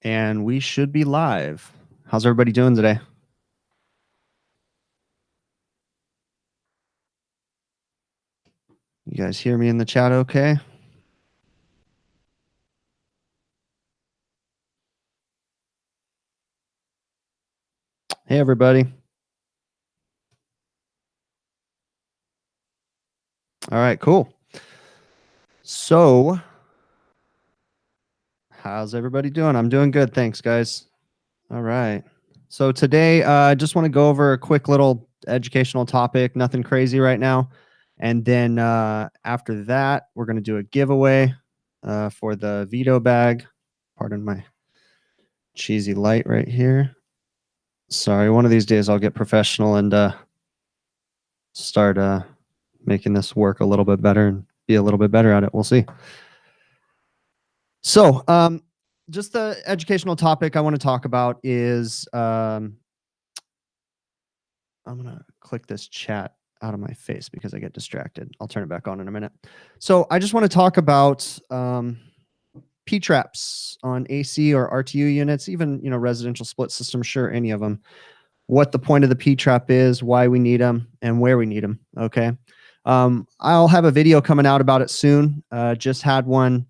And we should be live. How's everybody doing today? You guys hear me in the chat okay? Hey, everybody. All right, cool. So, how's everybody doing? I'm doing good. Thanks, guys. All right. So today, I just want to go over a quick little educational topic, nothing crazy right now. And then after that, we're going to do a giveaway for the veto bag. Pardon my cheesy light right here. Sorry, one of these days I'll get professional and start making this work a little bit better and be a little bit better at it. We'll see. So, just the educational topic I want to talk about is I'm going to click this chat out of my face because I get distracted. I'll turn it back on in a minute. So I just want to talk about P-traps on AC or RTU units, even, residential split systems, sure, any of them. What the point of the P-trap is, why we need them, and where we need them, okay? I'll have a video coming out about it soon. Just had one.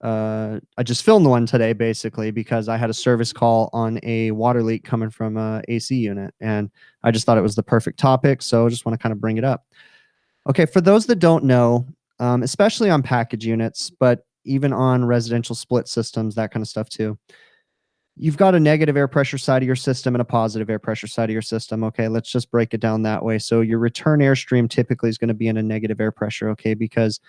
I just filmed one today, basically, because I had a service call on a water leak coming from a AC unit, and I just thought it was the perfect topic, so I just want to kind of bring it up. Okay, for those that don't know, especially on package units, but even on residential split systems, that kind of stuff too, you've got a negative air pressure side of your system and a positive air pressure side of your system. Okay, let's just break it down that way. So your return airstream typically is going to be in a negative air pressure, okay, because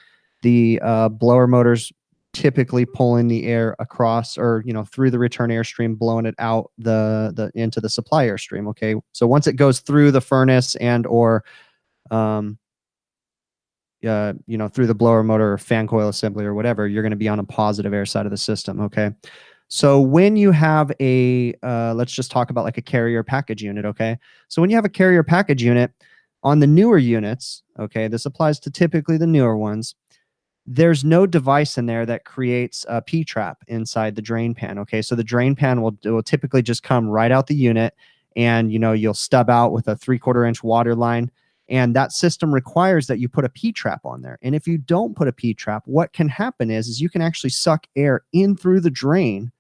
the blower motors typically pulling the air across or through the return airstream, blowing it out into the supply airstream. Okay, so once it goes through the furnace and or through the blower motor or fan coil assembly or whatever, you're going to be on a positive air side of the system. Okay. So when you have a, let's just talk about like a carrier package unit, okay? So when you have a carrier package unit on the newer units, okay, this applies to typically the newer ones, there's no device in there that creates a P-trap inside the drain pan, okay? So the drain pan will typically just come right out the unit and, you'll stub out with a 3/4 inch water line. And that system requires that you put a P-trap on there. And if you don't put a P-trap, what can happen is you can actually suck air in through the drain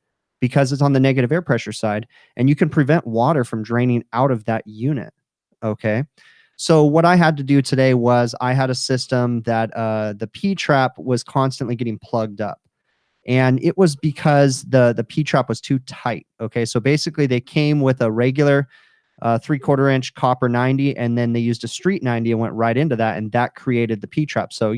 because it's on the negative air pressure side, and you can prevent water from draining out of that unit, okay? So what I had to do today was I had a system that the P-trap was constantly getting plugged up. And it was because the P-trap was too tight, okay? So basically they came with a regular 3/4 inch copper 90, and then they used a street 90 and went right into that, and that created the P-trap. So,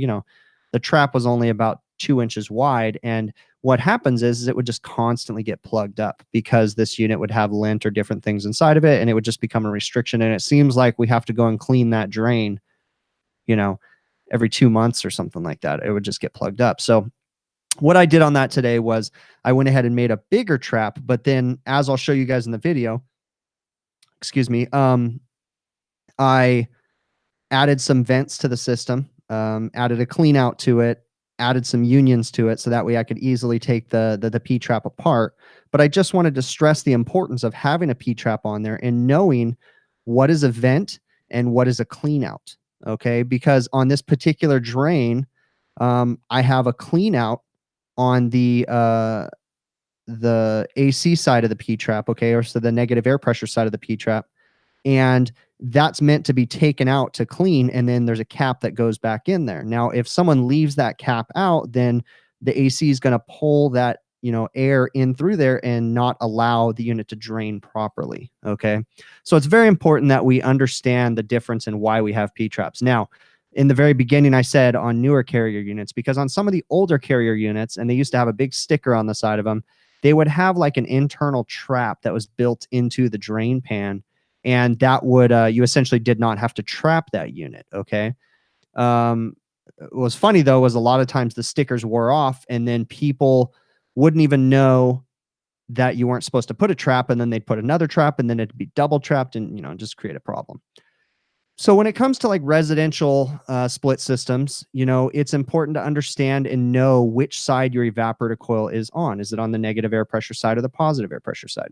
the trap was only about 2 inches wide, and what happens is it would just constantly get plugged up because this unit would have lint or different things inside of it, and it would just become a restriction. And it seems like we have to go and clean that drain, every 2 months or something like that. It would just get plugged up. So what I did on that today was I went ahead and made a bigger trap, but then as I'll show you guys in the video, excuse me, I added some vents to the system, added a clean out to it, added some unions to it, so that way I could easily take the P-trap apart. But I just wanted to stress the importance of having a P-trap on there and knowing what is a vent and what is a clean out, okay? Because on this particular drain, I have a clean out on the AC side of the P-trap, okay, or so the negative air pressure side of the P-trap, and that's meant to be taken out to clean, and then there's a cap that goes back in there. Now, if someone leaves that cap out, then the AC is going to pull that air in through there and not allow the unit to drain properly, okay? So it's very important that we understand the difference in why we have P-traps. Now, in the very beginning, I said on newer carrier units, because on some of the older carrier units, and they used to have a big sticker on the side of them, they would have like an internal trap that was built into the drain pan, and that would you essentially did not have to trap that unit, okay? What was funny though was a lot of times the stickers wore off, and then people wouldn't even know that you weren't supposed to put a trap, and then they'd put another trap, and then it'd be double trapped, and just create a problem. So when it comes to like residential split systems, you know, it's important to understand and know which side your evaporator coil is on. Is it on the negative air pressure side or the positive air pressure side?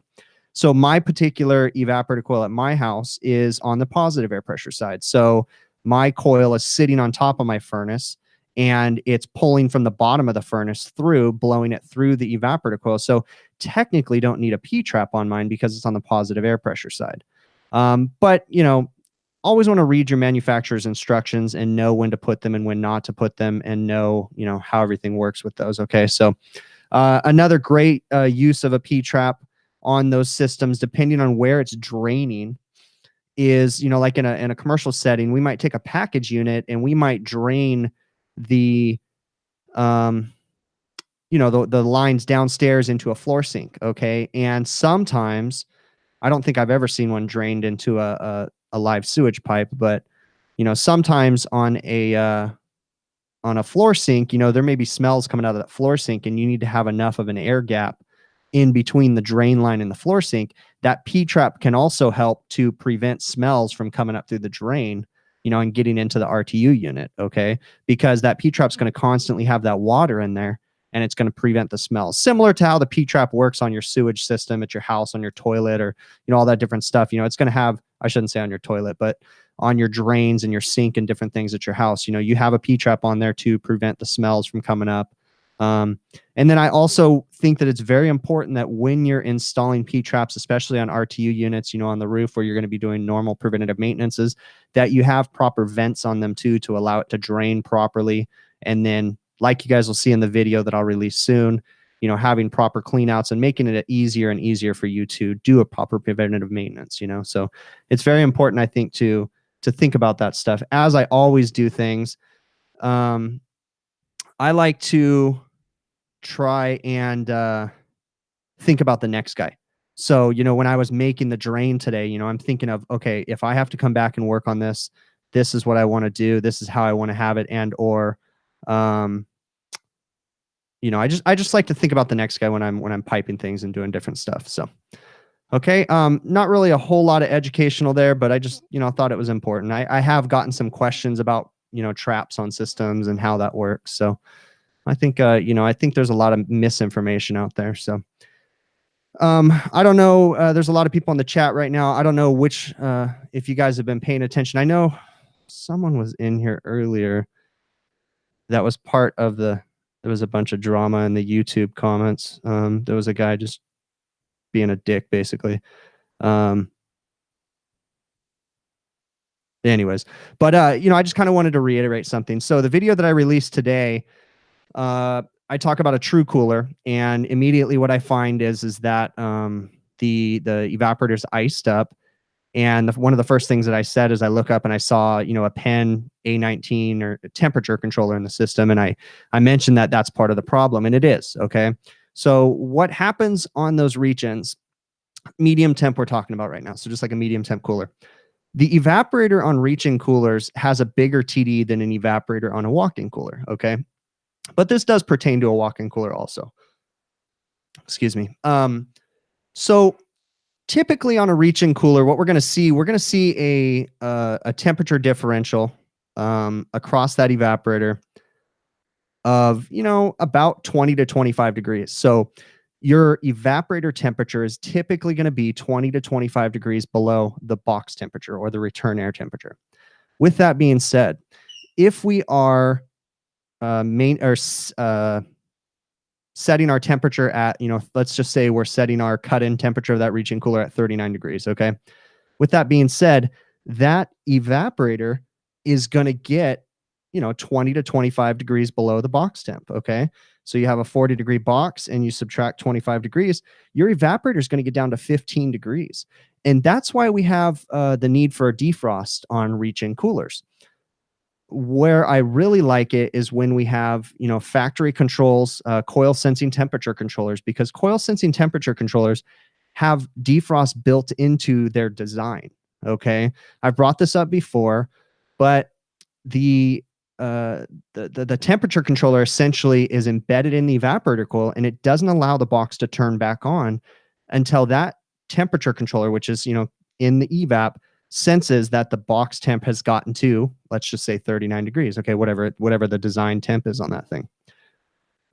So my particular evaporator coil at my house is on the positive air pressure side. So my coil is sitting on top of my furnace and it's pulling from the bottom of the furnace through, blowing it through the evaporator coil. So technically don't need a P-trap on mine because it's on the positive air pressure side. But, you know, always want to read your manufacturer's instructions and know when to put them and when not to put them and know, you know, how everything works with those. Okay. So another great use of a P-trap on those systems, depending on where it's draining, is, you know, like in a commercial setting, we might take a package unit and we might drain the you know, the lines downstairs into a floor sink. Okay. And sometimes, I don't think I've ever seen one drained into a live sewage pipe, but you know, sometimes on a floor sink, you know, there may be smells coming out of that floor sink, and you need to have enough of an air gap in between the drain line and the floor sink. That P-trap can also help to prevent smells from coming up through the drain, you know, and getting into the RTU unit. Okay, because that P-trap's going to constantly have that water in there, and it's going to prevent the smells. Similar to how the P-trap works on your sewage system at your house, on your toilet, or, you know, all that different stuff. You know, it's going to have, I shouldn't say on your toilet, but on your drains and your sink and different things at your house. You know, you have a P-trap on there to prevent the smells from coming up. And then I also think that it's very important that when you're installing P-traps, especially on RTU units, you know, on the roof where you're going to be doing normal preventative maintenances, that you have proper vents on them too, to allow it to drain properly. And then, like you guys will see in the video that I'll release soon, you know, having proper cleanouts and making it easier and easier for you to do a proper preventative maintenance, you know. So it's very important, I think, to think about that stuff. As I always do things, I like to try and think about the next guy. So, you know, when I was making the drain today, you know, I'm thinking of, okay, if I have to come back and work on this, this is what I want to do. This is how I want to have it. And, or, you know, I just like to think about the next guy when I'm piping things and doing different stuff. So, okay. Not really a whole lot of educational there, but I just, you know, thought it was important. I have gotten some questions about, you know, traps on systems and how that works. So I think, you know, I think there's a lot of misinformation out there. So, I don't know. There's a lot of people in the chat right now. I don't know which, if you guys have been paying attention. I know someone was in here earlier that was part of there was a bunch of drama in the YouTube comments. There was a guy just being a dick, basically. Anyways, but you know, I just kind of wanted to reiterate something. So the video that I released today, I talk about a true cooler, and immediately what I find is that the evaporator's iced up. And one of the first things that I said is I look up and I saw, you know, a PEN A19 or a temperature controller in the system. And I mentioned that that's part of the problem, and it is. Okay. So what happens on those reach-ins, medium temp we're talking about right now. So just like a medium temp cooler. The evaporator on reach-in coolers has a bigger TD than an evaporator on a walk-in cooler. Okay. But this does pertain to a walk-in cooler also. Excuse me. So typically on a reach-in cooler, what we're going to see a temperature differential across that evaporator of, you know, about 20 to 25 degrees. So your evaporator temperature is typically going to be 20 to 25 degrees below the box temperature or the return air temperature. With that being said, if we are setting our temperature at, you know, let's just say we're setting our cut-in temperature of that reach-in cooler at 39 degrees, okay? With that being said, that evaporator is going to get, you know, 20 to 25 degrees below the box temp, okay? So you have a 40-degree box and you subtract 25 degrees, your evaporator is going to get down to 15 degrees. And that's why we have the need for a defrost on reach-in coolers. Where I really like it is when we have, you know, factory controls, coil sensing temperature controllers, because coil sensing temperature controllers have defrost built into their design. Okay. I've brought this up before, but the temperature controller essentially is embedded in the evaporator coil, and it doesn't allow the box to turn back on until that temperature controller, which is, you know, in the evap, senses that the box temp has gotten to, let's just say 39 degrees, okay, whatever the design temp is on that thing.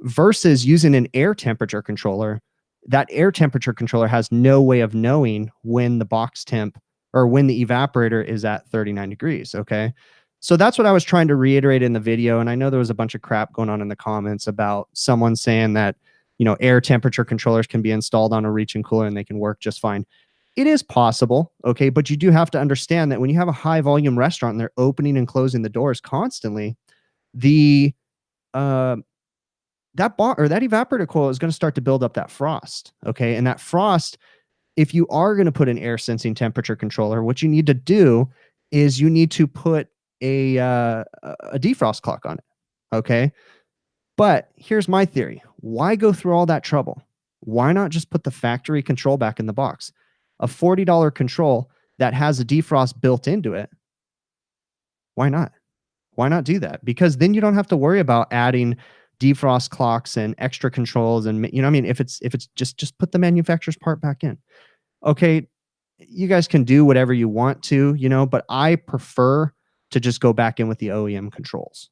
Versus using an air temperature controller, that air temperature controller has no way of knowing when the box temp or when the evaporator is at 39 degrees, okay? So that's what I was trying to reiterate in the video, and I know there was a bunch of crap going on in the comments about someone saying that, air temperature controllers can be installed on a reach-in cooler and they can work just fine. It is possible, okay, but you do have to understand that when you have a high volume restaurant and they're opening and closing the doors constantly, the uh, that evaporator coil is going to start to build up that frost, okay? And that frost, if you are going to put an air sensing temperature controller, what you need to do is you need to put a defrost clock on it, okay? But here's my theory. Why go through all that trouble? Why not just put the factory control back in the box? A $40 control that has a defrost built into it. Why not? Why not do that? Because then you don't have to worry about adding defrost clocks and extra controls and what I mean, if it's just put the manufacturer's part back in. Okay, you guys can do whatever you want to, but I prefer to just go back in with the OEM controls.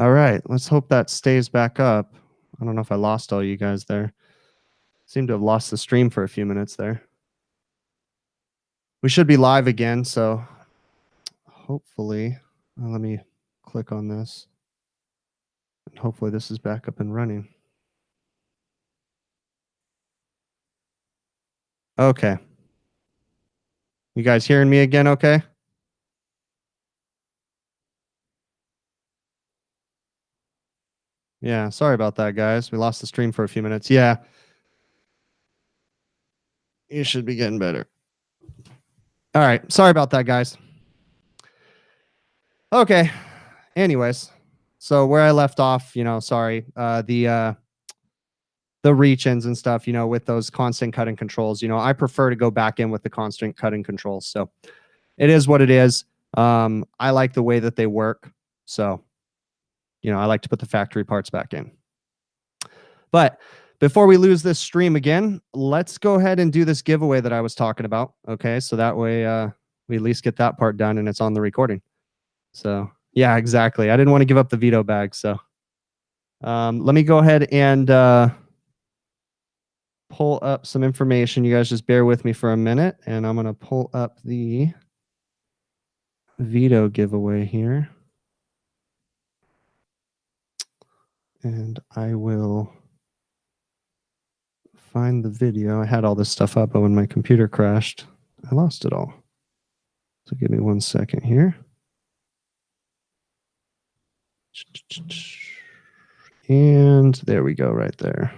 All right, let's hope that stays back up. I don't know if I lost all you guys there. Seem to have lost the stream for a few minutes there. We should be live again, so hopefully, let me click on this. And hopefully this is back up and running. Okay. You guys hearing me again okay? Yeah, sorry about that, guys. We lost the stream for a few minutes. Yeah. You should be getting better. All right. Sorry about that, guys. Okay. Anyways, so where I left off, sorry, the reach-ins and stuff, with those constant cutting controls, I prefer to go back in with the constant cutting controls. So it is what it is. I like the way that they work. So, I like to put the factory parts back in. But before we lose this stream again, let's go ahead and do this giveaway that I was talking about. Okay. So that way we at least get that part done and it's on the recording. So yeah, exactly. I didn't want to give up the veto bag. So let me go ahead and pull up some information. You guys just bear with me for a minute and I'm going to pull up the veto giveaway here. And I will find the video. I had all this stuff up, but when my computer crashed, I lost it all. So give me 1 second here. And there we go, right there.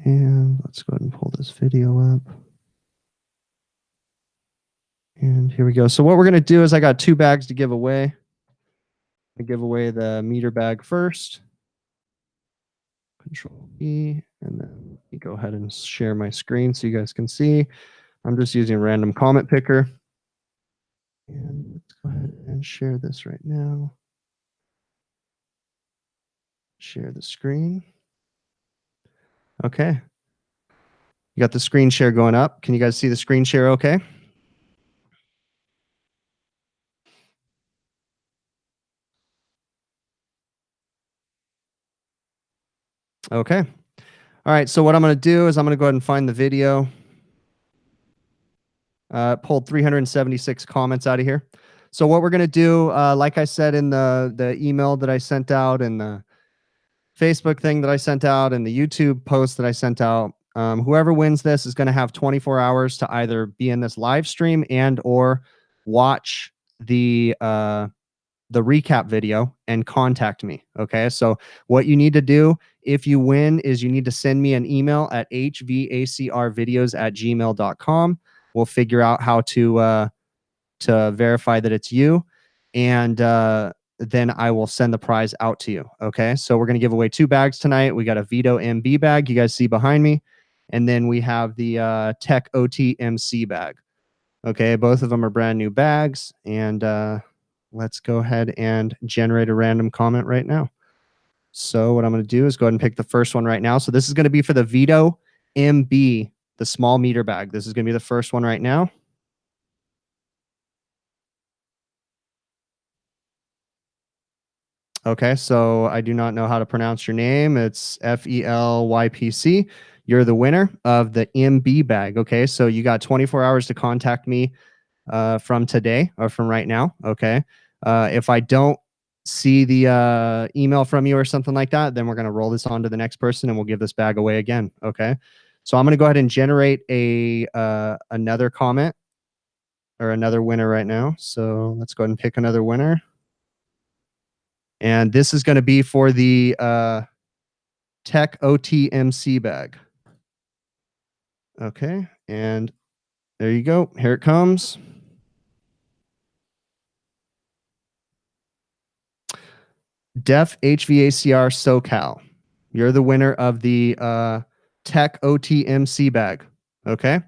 And let's go ahead and pull this video up. And here we go. So what we're going to do is I got 2 bags to give away. I give away the meter bag first. Control E, and then let me go ahead and share my screen so you guys can see. I'm just using a random comment picker. And let's go ahead and share this right now. Share the screen. Okay. You got the screen share going up. Can you guys see the screen share okay? Okay. All right, so what I'm going to do is I'm going to go ahead and find the video. Pulled 376 comments out of here. So what we're going to do, like I said in the email that I sent out and the Facebook thing that I sent out and the YouTube post that I sent out, whoever wins this is going to have 24 hours to either be in this live stream and or watch the recap video and contact me. Okay. So what you need to do if you win is you need to send me an email at hvacrvideos@gmail.com. We'll figure out how to verify that it's you. And then I will send the prize out to you. Okay. So we're going to give away 2 bags tonight. We got a Veto MB bag you guys see behind me. And then we have the Tech OT MC bag. Okay. Both of them are brand new bags. And let's go ahead and generate a random comment right now. So what I'm going to do is go ahead and pick the first one right now. So this is going to be for the Veto MB, the small meter bag. This is going to be the first one right now. Okay, so I do not know how to pronounce your name. It's FELYPC. You're the winner of the MB bag. Okay, so you got 24 hours to contact me from today or from right now. Okay, if I don't see the email from you or something like that, then we're going to roll this on to the next person and we'll give this bag away again. Okay, so I'm going to go ahead and generate a another comment or another winner right now. So let's go ahead and pick another winner. And this is going to be for the Tech OTMC bag. Okay, and there you go. Here it comes. Def HVACR SoCal. You're the winner of the Tech OTMC bag. Okay,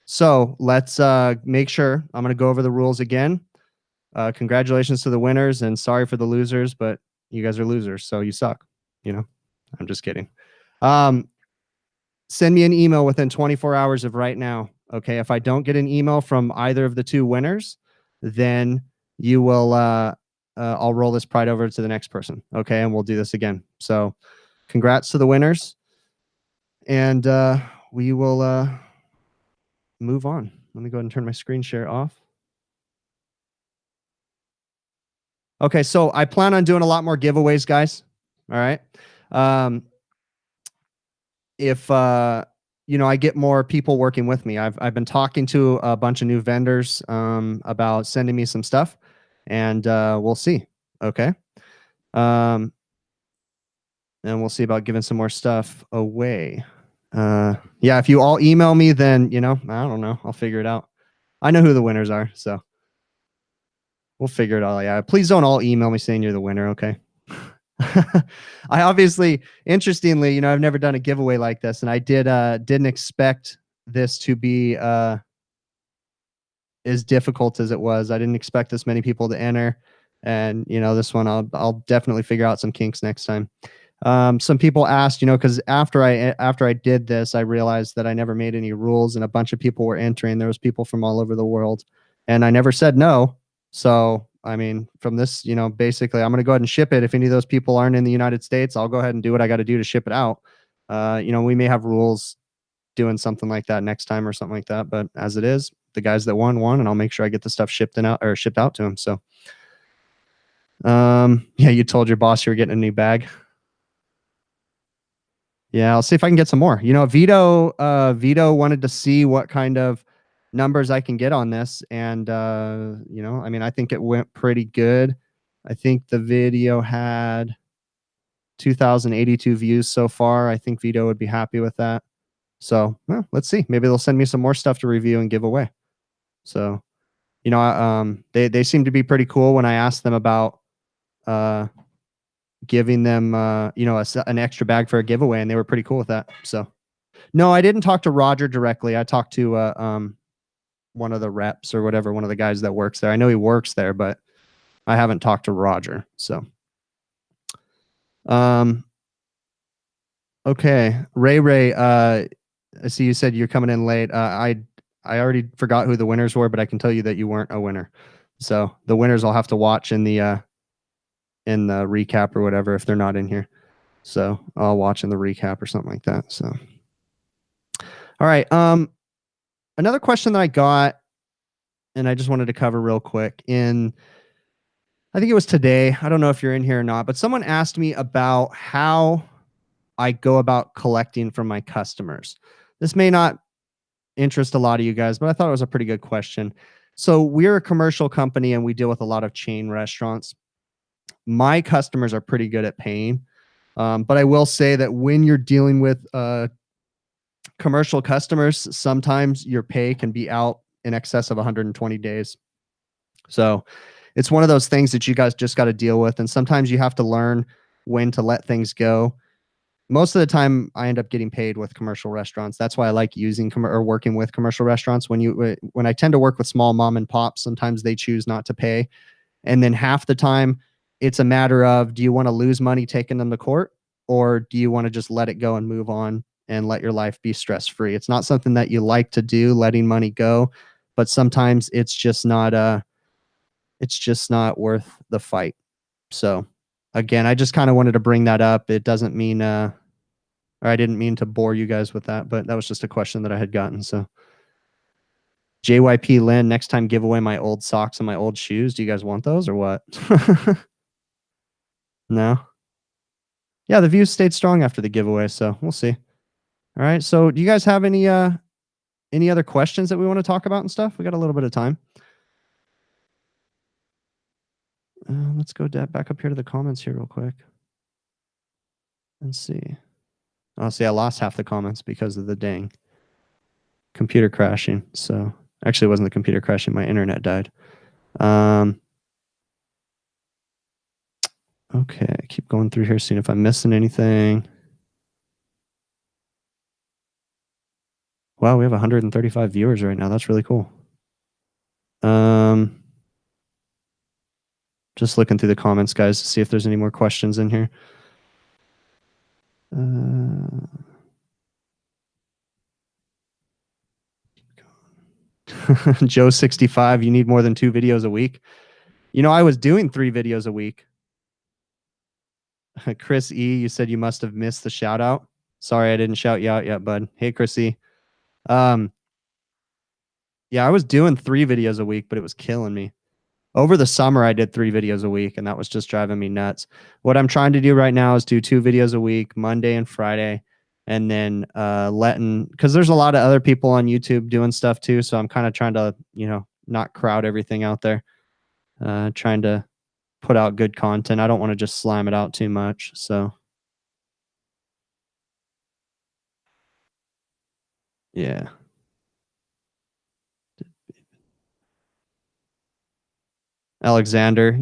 so let's make sure. I'm going to go over the rules again. Congratulations to the winners and sorry for the losers, but you guys are losers, so you suck. I'm just kidding. Send me an email within 24 hours of right now Okay. If I don't get an email from either of the two winners, then you will, I'll roll this pride over to the next person. Okay. And we'll do this again. So congrats to the winners. And we will move on. Let me go ahead and turn my screen share off. Okay, so I plan on doing a lot more giveaways, guys. All right. If you know, I get more people working with me. I've been talking to a bunch of new vendors about sending me some stuff, and we'll see. Okay. And we'll see about giving some more stuff away. Yeah, if you all email me, then you know, I don't know. I'll figure it out. I know who the winners are, so we'll figure it all. Yeah, please don't all email me saying you're the winner. Okay. I obviously, interestingly, you know, I've never done a giveaway like this, and I didn't expect this to be as difficult as it was. I didn't expect this many people to enter, and you know, this one I'll definitely figure out some kinks next time. Some people asked, you know, because after I did this, I realized that I never made any rules, and a bunch of people were entering. There was people from all over the world, and I never said no. So I mean, from this, you know, basically, I'm going to go ahead and ship it. If any of those people aren't in the United States, I'll go ahead and do what I got to do to ship it out. You know, we may have rules doing something like that next time or something like that, but as it is, the guys that won, and I'll make sure I get the stuff shipped out to them. So, yeah, you told your boss you were getting a new bag. Yeah, I'll see if I can get some more. You know, Vito wanted to see what kind of numbers I can get on this. And, you know, I mean, I think it went pretty good. I think the video had 2,082 views so far. I think Vito would be happy with that. So, well, let's see. Maybe they'll send me some more stuff to review and give away. So, you know, they seem to be pretty cool when I asked them about giving them, you know, an extra bag for a giveaway, and they were pretty cool with that. So, no, I didn't talk to Roger directly. I talked to one of the reps or whatever, one of the guys that works there. I know he works there, but I haven't talked to Roger. So, okay, Ray, I see you said you're coming in late. I already forgot who the winners were, but I can tell you that you weren't a winner. So the winners I'll have to watch in the recap or whatever if they're not in here. So I'll watch in the recap or something like that. So, all right. Another question that I got, and I just wanted to cover real quick I think it was today. I don't know if you're in here or not, but someone asked me about how I go about collecting from my customers. This may not interest a lot of you guys, but I thought it was a pretty good question. So we're a commercial company and we deal with a lot of chain restaurants. My customers are pretty good at paying. But I will say that when you're dealing with commercial customers, sometimes your pay can be out in excess of 120 days. So it's one of those things that you guys just got to deal with. And sometimes you have to learn when to let things go. Most of the time I end up getting paid with commercial restaurants. That's why I like using or working with commercial restaurants. When I tend to work with small mom and pops, sometimes they choose not to pay. And then half the time it's a matter of, do you want to lose money taking them to court, or do you want to just let it go and move on and let your life be stress-free? It's not something that you like to do, letting money go, but sometimes it's just not worth the fight. So again, I just kind of wanted to bring that up. It doesn't mean, or I didn't mean to bore you guys with that, but that was just a question that I had gotten. So JYP Lynn, next time give away my old socks and my old shoes. Do you guys want those or what? No? Yeah, the views stayed strong after the giveaway, so we'll see. All right, so do you guys have any other questions that we want to talk about and stuff? We got a little bit of time. Let's go back up here to the comments here real quick. Let's see. Oh, see, I lost half the comments because of the dang computer crashing. So actually, it wasn't the computer crashing. My internet died. Okay, keep going through here, seeing if I'm missing anything. Wow, we have 135 viewers right now. That's really cool. Just looking through the comments, guys, to see if there's any more questions in here. Joe 65, you need more than 2 videos a week. You know, I was doing 3 videos a week. Chris E, you said you must have missed the shout out. Sorry, I didn't shout you out yet, bud. Hey, Chris E. Um, yeah, I was doing 3 videos a week, but it was killing me. Over the summer, I did 3 videos a week, and that was just driving me nuts. What I'm trying to do right now is do 2 videos a week, Monday and Friday, and then because there's a lot of other people on YouTube doing stuff too, so I'm kind of trying to, not crowd everything out there. Trying to put out good content. I don't want to just slime it out too much. So yeah. Alexander,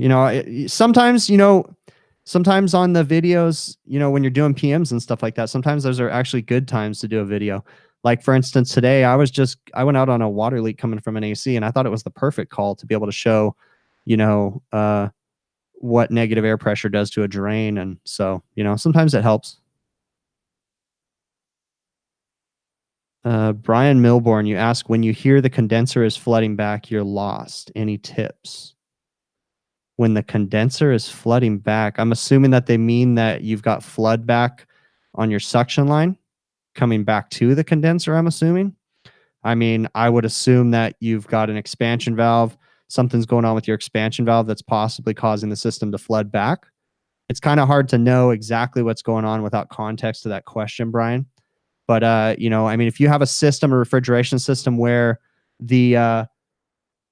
sometimes on the videos, when you're doing PMs and stuff like that, sometimes those are actually good times to do a video. Like for instance, today I went out on a water leak coming from an AC, and I thought it was the perfect call to be able to show, what negative air pressure does to a drain. And so, sometimes it helps. Brian Milborn, you ask, when you hear the condenser is flooding back, you're lost. Any tips? When the condenser is flooding back, I'm assuming that they mean that you've got flood back on your suction line coming back to the condenser, I'm assuming. I mean, I would assume that you've got an expansion valve. Something's going on with your expansion valve that's possibly causing the system to flood back. It's kind of hard to know exactly what's going on without context to that question, Brian. But I mean, if you have a system, a refrigeration system where the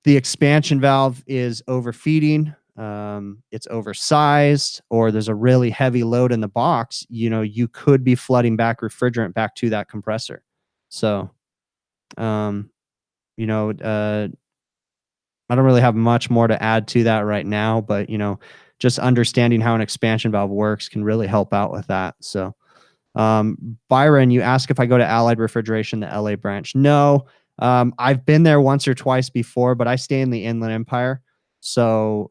expansion valve is overfeeding, it's oversized, or there's a really heavy load in the box, you could be flooding back refrigerant back to that compressor. So, um, I don't really have much more to add to that right now, but just understanding how an expansion valve works can really help out with that. So, Byron, you ask if I go to Allied Refrigeration, the LA branch. No, I've been there once or twice before, but I stay in the Inland Empire. So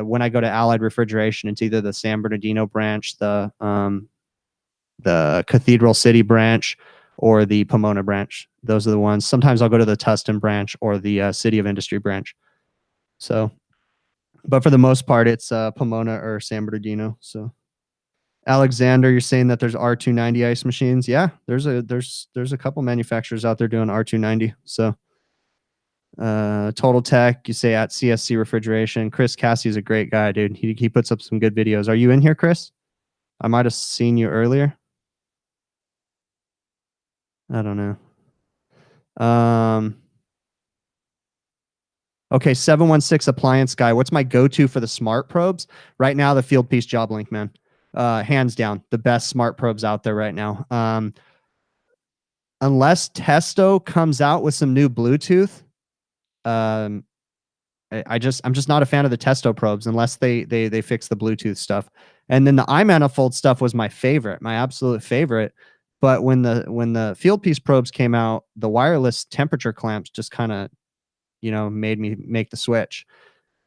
when I go to Allied Refrigeration, it's either the San Bernardino branch, the Cathedral City branch, or the Pomona branch. Those are the ones. Sometimes I'll go to the Tustin branch or the City of Industry branch. So, but for the most part, it's Pomona or San Bernardino. So. Alexander, you're saying that there's R290 ice machines. Yeah, there's a couple manufacturers out there doing R290. So Total Tech, you say at CSC Refrigeration. Chris Cassie is a great guy, dude. He puts up some good videos. Are you in here, Chris? I might have seen you earlier. I don't know. Okay, 716 appliance guy. What's my go-to for the smart probes? Right now, the Field Piece Job Link, man. Hands down, the best smart probes out there right now. Unless Testo comes out with some new Bluetooth, um, I'm just not a fan of the Testo probes unless they fix the Bluetooth stuff. And then the iManifold stuff was my favorite, my absolute favorite. But when the Field Piece probes came out, the wireless temperature clamps just kind of, made me make the switch.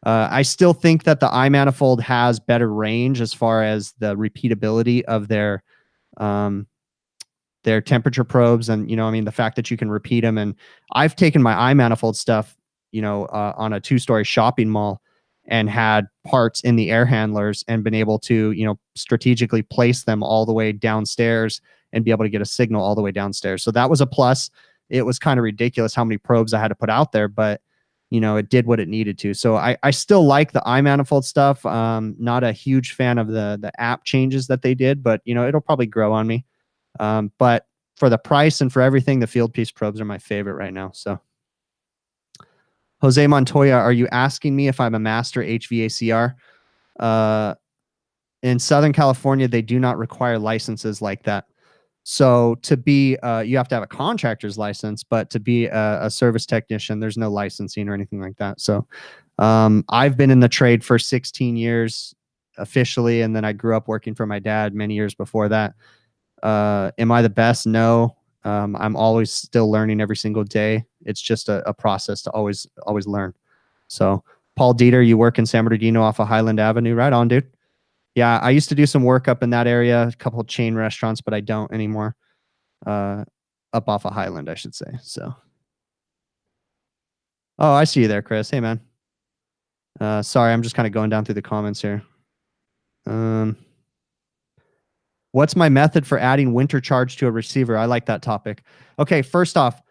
I still think that the iManifold has better range as far as the repeatability of their temperature probes, and I mean, the fact that you can repeat them. And I've taken my iManifold stuff, on a 2-story shopping mall and had parts in the air handlers and been able to strategically place them all the way downstairs and be able to get a signal all the way downstairs. So that was a plus. It was kind of ridiculous how many probes I had to put out there, but it did what it needed to. So I still like the iManifold stuff. Not a huge fan of the app changes that they did, but it'll probably grow on me. But for the price and for everything, the Field Piece probes are my favorite right now. So, Jose Montoya, are you asking me if I'm a master HVACR? In Southern California, they do not require licenses like that. So to be, you have to have a contractor's license, but to be a service technician, there's no licensing or anything like that. So I've been in the trade for 16 years officially, and then I grew up working for my dad many years before that. Am I the best? No. I'm always still learning every single day. It's just a process to always learn. So Paul Dieter, you work in San Bernardino off of Highland Avenue. Right on, dude. Yeah, I used to do some work up in that area, a couple of chain restaurants, but I don't anymore. Up off of Highland, I should say. So Oh, I see you there, Chris. Hey, man. Sorry, I'm just kind of going down through the comments here. What's my method for adding winter charge to a receiver? I like that topic. Okay, first off,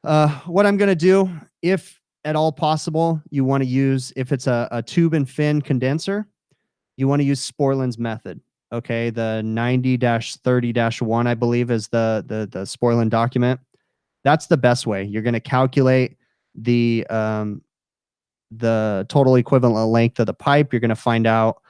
what I'm going to do, if at all possible, you want to use, if it's a tube and fin condenser, you want to use Sporland's method. Okay, the 90-30-1, I believe, is the Sporland document. That's the best way. You're going to calculate the total equivalent length of the pipe. You're going to find out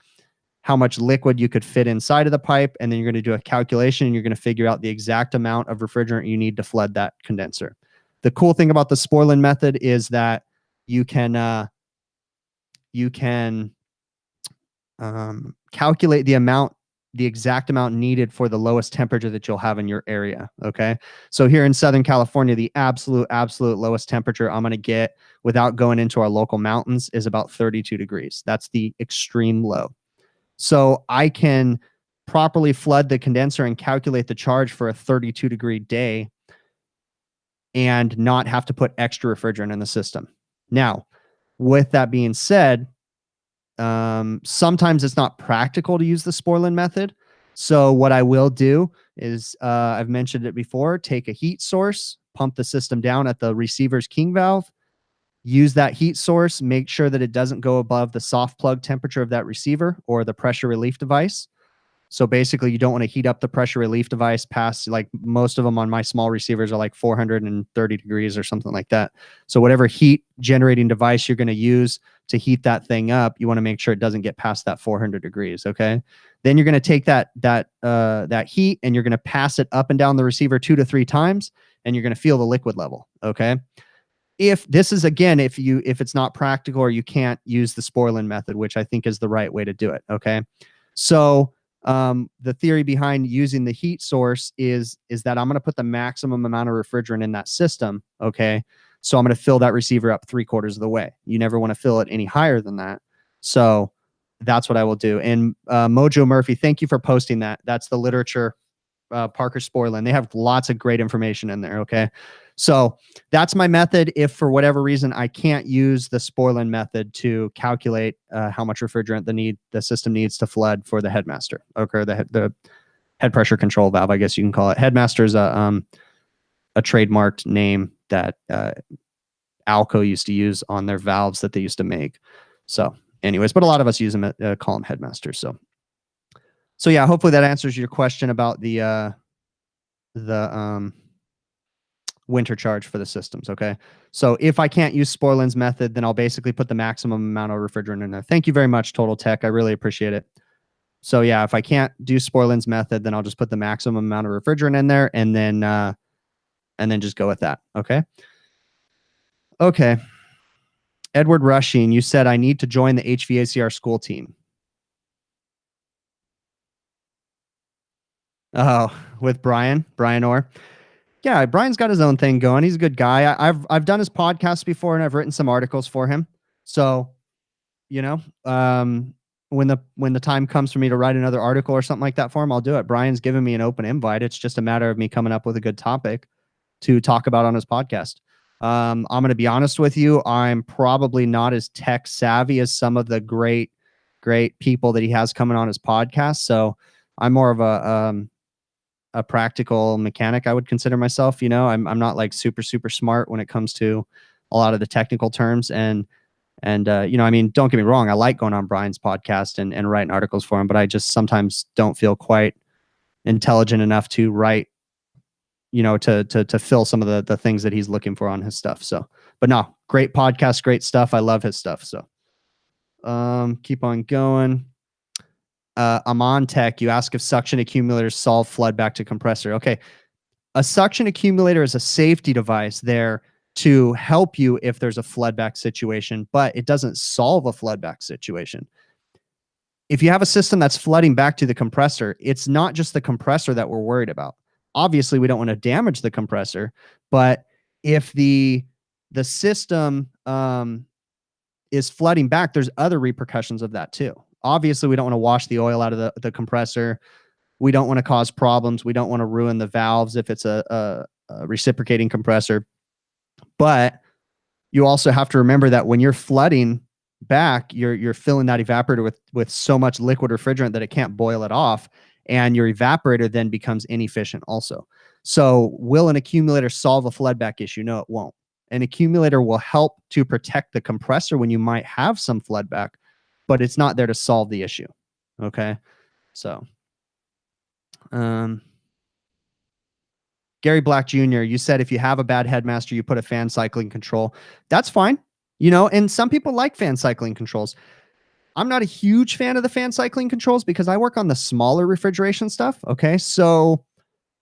how much liquid you could fit inside of the pipe, and then you're going to do a calculation, and you're going to figure out the exact amount of refrigerant you need to flood that condenser. The cool thing about the Sporland method is that you can calculate the exact amount needed for the lowest temperature that you'll have in your area. Okay. So here in Southern California, the absolute lowest temperature I'm going to get without going into our local mountains is about 32 degrees. That's the extreme low. So I can properly flood the condenser and calculate the charge for a 32-degree day and not have to put extra refrigerant in the system. Now, with that being said, sometimes it's not practical to use the Sporland method. So what I will do is, I've mentioned it before, take a heat source, pump the system down at the receiver's king valve, use that heat source, make sure that it doesn't go above the soft plug temperature of that receiver or the pressure relief device. So basically, you don't want to heat up the pressure relief device past, like most of them on my small receivers are like 430 degrees or something like that. So whatever heat generating device you're going to use to heat that thing up, you want to make sure it doesn't get past that 400 degrees. Okay. Then you're going to take that heat and you're going to pass it up and down the receiver 2 to 3 times, and you're going to feel the liquid level. Okay. If this is, again, if it's not practical or you can't use the Sporland method, which I think is the right way to do it. Okay. So the theory behind using the heat source is that I'm going to put the maximum amount of refrigerant in that system. Okay. So I'm going to fill that receiver up 3/4 of the way. You never want to fill it any higher than that. So that's what I will do. And Mojo Murphy, thank you for posting that. That's the literature, Parker Sporland. They have lots of great information in there. Okay. So that's my method. If for whatever reason I can't use the Sporland method to calculate how much refrigerant the system needs to flood for the Headmaster, okay, the head pressure control valve, I guess you can call it. Headmaster is a trademarked name that Alco used to use on their valves that they used to make. So, anyways, but a lot of us use them call them Headmaster. So yeah, hopefully that answers your question about the winter charge for the systems. Okay. So if I can't use Sporland's method, then I'll basically put the maximum amount of refrigerant in there. Thank you very much, Total Tech. I really appreciate it. So yeah, if I can't do Sporland's method, then I'll just put the maximum amount of refrigerant in there and then just go with that. Okay. Okay. Edward Rushing, you said I need to join the HVACR school team. Oh, with Brian Orr. Yeah, Brian's got his own thing going. He's a good guy. I've done his podcast before, and I've written some articles for him. So, you know, when the time comes for me to write another article or something like that for him, I'll do it. Brian's given me an open invite. It's just a matter of me coming up with a good topic to talk about on his podcast. I'm going to be honest with you. I'm probably not as tech savvy as some of the great people that he has coming on his podcast. So I'm more of a practical mechanic, I would consider myself. You know, I'm not like super smart when it comes to a lot of the technical terms. And you know, I mean, don't get me wrong, I like going on Brian's podcast and writing articles for him, but I just sometimes don't feel quite intelligent enough to write, you know, to fill some of the things that he's looking for on his stuff. So, but no, great podcast, great stuff. I love his stuff. So keep on going. I'm on tech. You ask if suction accumulators solve flood back to compressor. Okay. A suction accumulator is a safety device there to help you if there's a flood back situation, but it doesn't solve a flood back situation. If you have a system that's flooding back to the compressor, it's not just the compressor that we're worried about. Obviously, we don't want to damage the compressor, but if the system is flooding back, there's other repercussions of that too. Obviously, we don't want to wash the oil out of the compressor. We don't want to cause problems. We don't want to ruin the valves if it's a reciprocating compressor. But you also have to remember that when you're flooding back, you're filling that evaporator with so much liquid refrigerant that it can't boil it off, and your evaporator then becomes inefficient also. So will an accumulator solve a flood back issue? No, it won't. An accumulator will help to protect the compressor when you might have some flood back, but it's not there to solve the issue. Okay. So Gary Black Jr., you said if you have a bad headmaster, you put a fan cycling control. That's fine. You know, and some people like fan cycling controls. I'm not a huge fan of the fan cycling controls because I work on the smaller refrigeration stuff. Okay. So,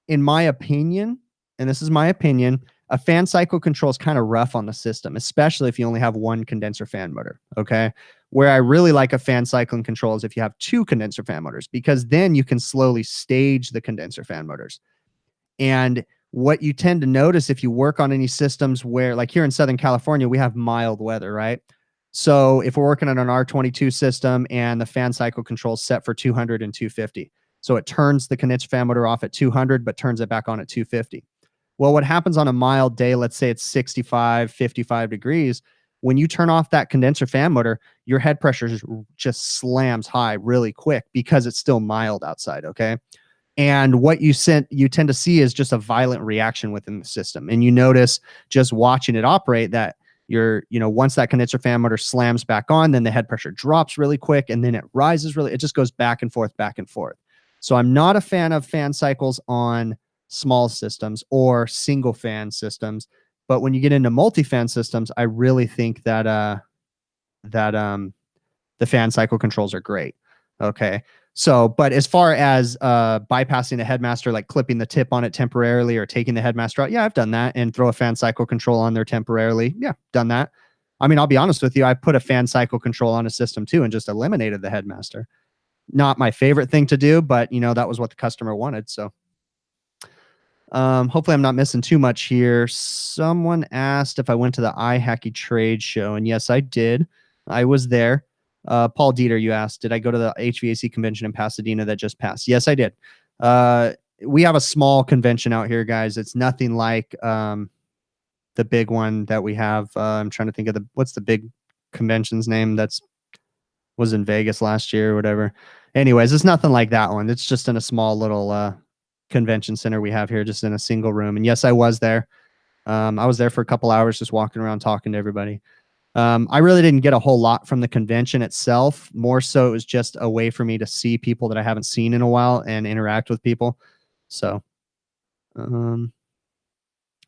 in my opinion, and this is my opinion, a fan cycle control is kind of rough on the system, especially if you only have one condenser fan motor. Okay. Where I really like a fan cycling control is if you have two condenser fan motors, because then you can slowly stage the condenser fan motors. And what you tend to notice if you work on any systems where, like here in Southern California, we have mild weather, right? So if we're working on an R22 system and the fan cycle control is set for 200 and 250, so it turns the condenser fan motor off at 200, but turns it back on at 250. Well, what happens on a mild day, let's say it's 65, 55 degrees, when you turn off that condenser fan motor, your head pressure just slams high really quick because it's still mild outside, okay? And what you tend to see is just a violent reaction within the system. And you notice just watching it operate that once that condenser fan motor slams back on, then the head pressure drops really quick and then it rises it just goes back and forth, back and forth. So I'm not a fan of fan cycles on small systems or single fan systems. But when you get into multi-fan systems, I really think that the fan cycle controls are great. Okay. So, but as far as bypassing the headmaster, like clipping the tip on it temporarily or taking the headmaster out, yeah, I've done that, and throw a fan cycle control on there temporarily. Yeah, done that. I mean, I'll be honest with you, I put a fan cycle control on a system too and just eliminated the headmaster. Not my favorite thing to do, but that was what the customer wanted. So hopefully I'm not missing too much here. Someone asked if I went to the iHacky trade show, and yes, I did. I was there. Paul Dieter, you asked, did I go to the HVAC convention in Pasadena that just passed? Yes, I did. We have a small convention out here, guys. It's nothing like the big one that we have. I'm trying to think of what's the big convention's name was in Vegas last year or whatever. Anyways, it's nothing like that one. It's just in a small little convention center we have here, just in a single room. And yes, I was there. I was there for a couple hours just walking around talking to everybody. I really didn't get a whole lot from the convention itself. More so, it was just a way for me to see people that I haven't seen in a while and interact with people. So,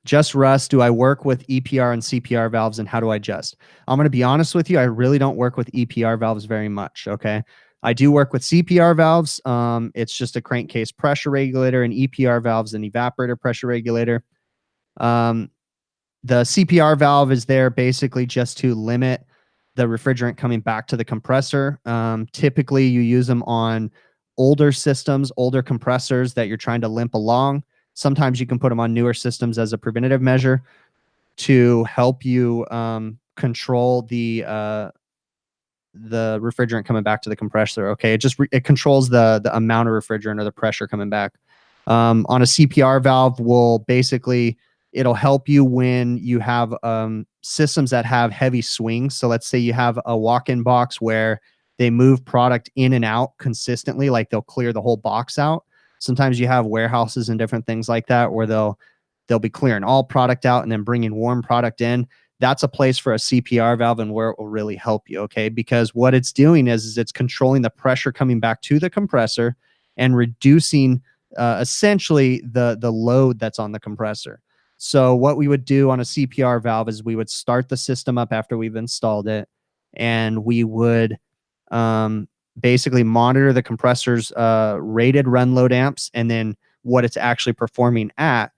just Russ, do I work with EPR and CPR valves, and how do I adjust? I'm going to be honest with you. I really don't work with EPR valves very much. Okay. I do work with CPR valves. It's just a crankcase pressure regulator, and EPR valves, an evaporator pressure regulator. The CPR valve is there basically just to limit the refrigerant coming back to the compressor. Typically, you use them on older systems, older compressors that you're trying to limp along. Sometimes you can put them on newer systems as a preventative measure to help you control the refrigerant coming back to the compressor. Okay, it controls the amount of refrigerant or the pressure coming back. On a CPR valve, it'll help you when you have systems that have heavy swings. So let's say you have a walk-in box where they move product in and out consistently, like they'll clear the whole box out. Sometimes you have warehouses and different things like that where they'll be clearing all product out and then bringing warm product in. That's a place for a CPR valve and where it will really help you, okay? Because what it's doing is it's controlling the pressure coming back to the compressor and reducing essentially the load that's on the compressor. So what we would do on a CPR valve is we would start the system up after we've installed it, and we would basically monitor the compressor's rated run load amps and then what it's actually performing at.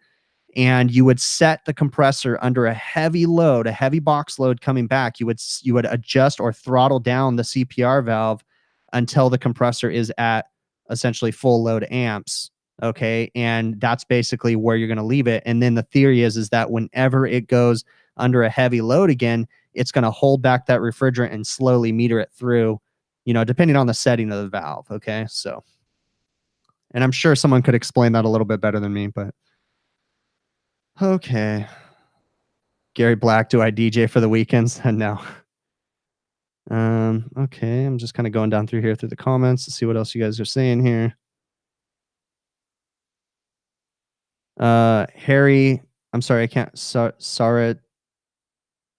And you would set the compressor under a heavy load, a heavy box load coming back. You would adjust or throttle down the CPR valve until the compressor is at essentially full load amps. Okay. And that's basically where you're going to leave it. And then the theory is that whenever it goes under a heavy load again, it's going to hold back that refrigerant and slowly meter it through, depending on the setting of the valve. Okay. So, and I'm sure someone could explain that a little bit better than me, but okay. Gary Black, do I DJ for the weekends? No. Okay, I'm just kind of going down through here through the comments to see what else you guys are saying here. Harry, I'm sorry, I can't. Sarat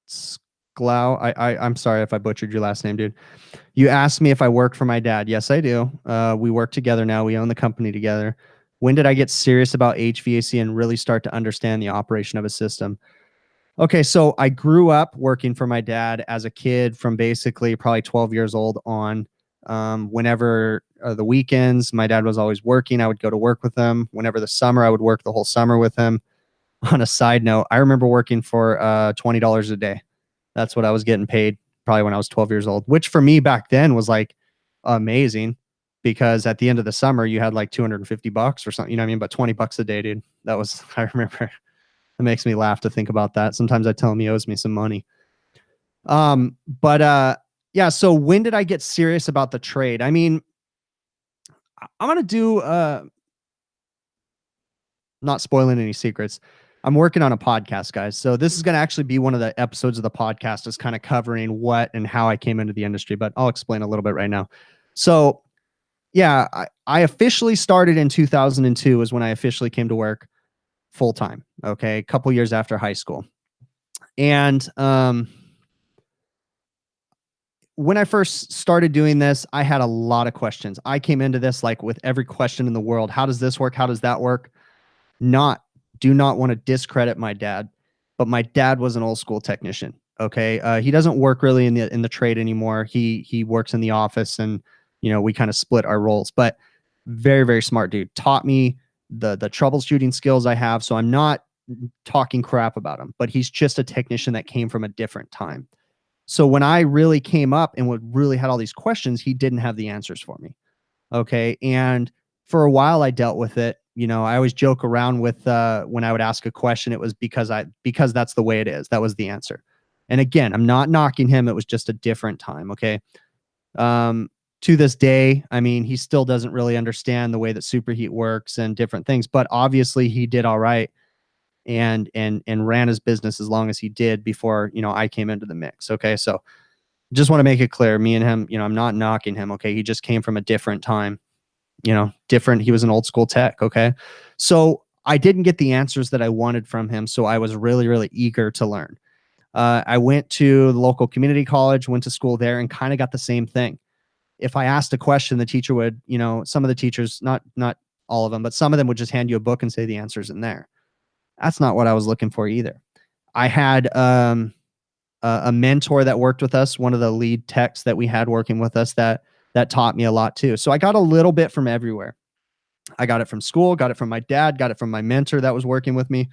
Sklau. I'm sorry if I butchered your last name, dude. You asked me if I work for my dad. Yes, I do. We work together now. We own the company together. When did I get serious about HVAC and really start to understand the operation of a system? Okay, so I grew up working for my dad as a kid from basically probably 12 years old on. Whenever the weekends, my dad was always working. I would go to work with him. Whenever the summer, I would work the whole summer with him. On a side note, I remember working for $20 a day. That's what I was getting paid probably when I was 12 years old, which for me back then was like amazing because at the end of the summer, you had like $250 or something, you know what I mean? But $20 a day, dude. That was, I remember. It makes me laugh to think about that. Sometimes I tell him he owes me some money. Yeah, so when did I get serious about the trade? I mean, I'm going to do, not spoiling any secrets. I'm working on a podcast, guys. So this is going to actually be one of the episodes of the podcast is kind of covering what and how I came into the industry, but I'll explain a little bit right now. So yeah, I officially started in 2002 is when I officially came to work full time. Okay. A couple years after high school. And, when I first started doing this, I had a lot of questions. I came into this like with every question in the world. How does this work? How does that work? Do not want to discredit my dad, but my dad was an old school technician. Okay. He doesn't work really in the trade anymore. He works in the office and, you know, we kind of split our roles, but very, very smart dude. Taught me the troubleshooting skills I have. So I'm not talking crap about him, but he's just a technician that came from a different time. So when I really came up and really had all these questions, he didn't have the answers for me. Okay. And for a while I dealt with it. You know, I always joke around with when I would ask a question, it was because that's the way it is. That was the answer. And again, I'm not knocking him. It was just a different time. Okay. To this day, I mean, he still doesn't really understand the way that superheat works and different things, but obviously he did all right and ran his business as long as he did before, you know, I came into the mix. Okay. So just want to make it clear, me and him, you know, I'm not knocking him. Okay. He just came from a different time, you know, different. He was an old school tech. Okay. So I didn't get the answers that I wanted from him. So I was really, really eager to learn. I went to the local community college, went to school there and kind of got the same thing. If I asked a question, the teacher would, you know, some of the teachers, not all of them, but some of them would just hand you a book and say the answer's in there. That's not what I was looking for either. I had a mentor that worked with us, one of the lead techs that we had working with us that taught me a lot too. So I got a little bit from everywhere. I got it from school, got it from my dad, got it from my mentor that was working with me.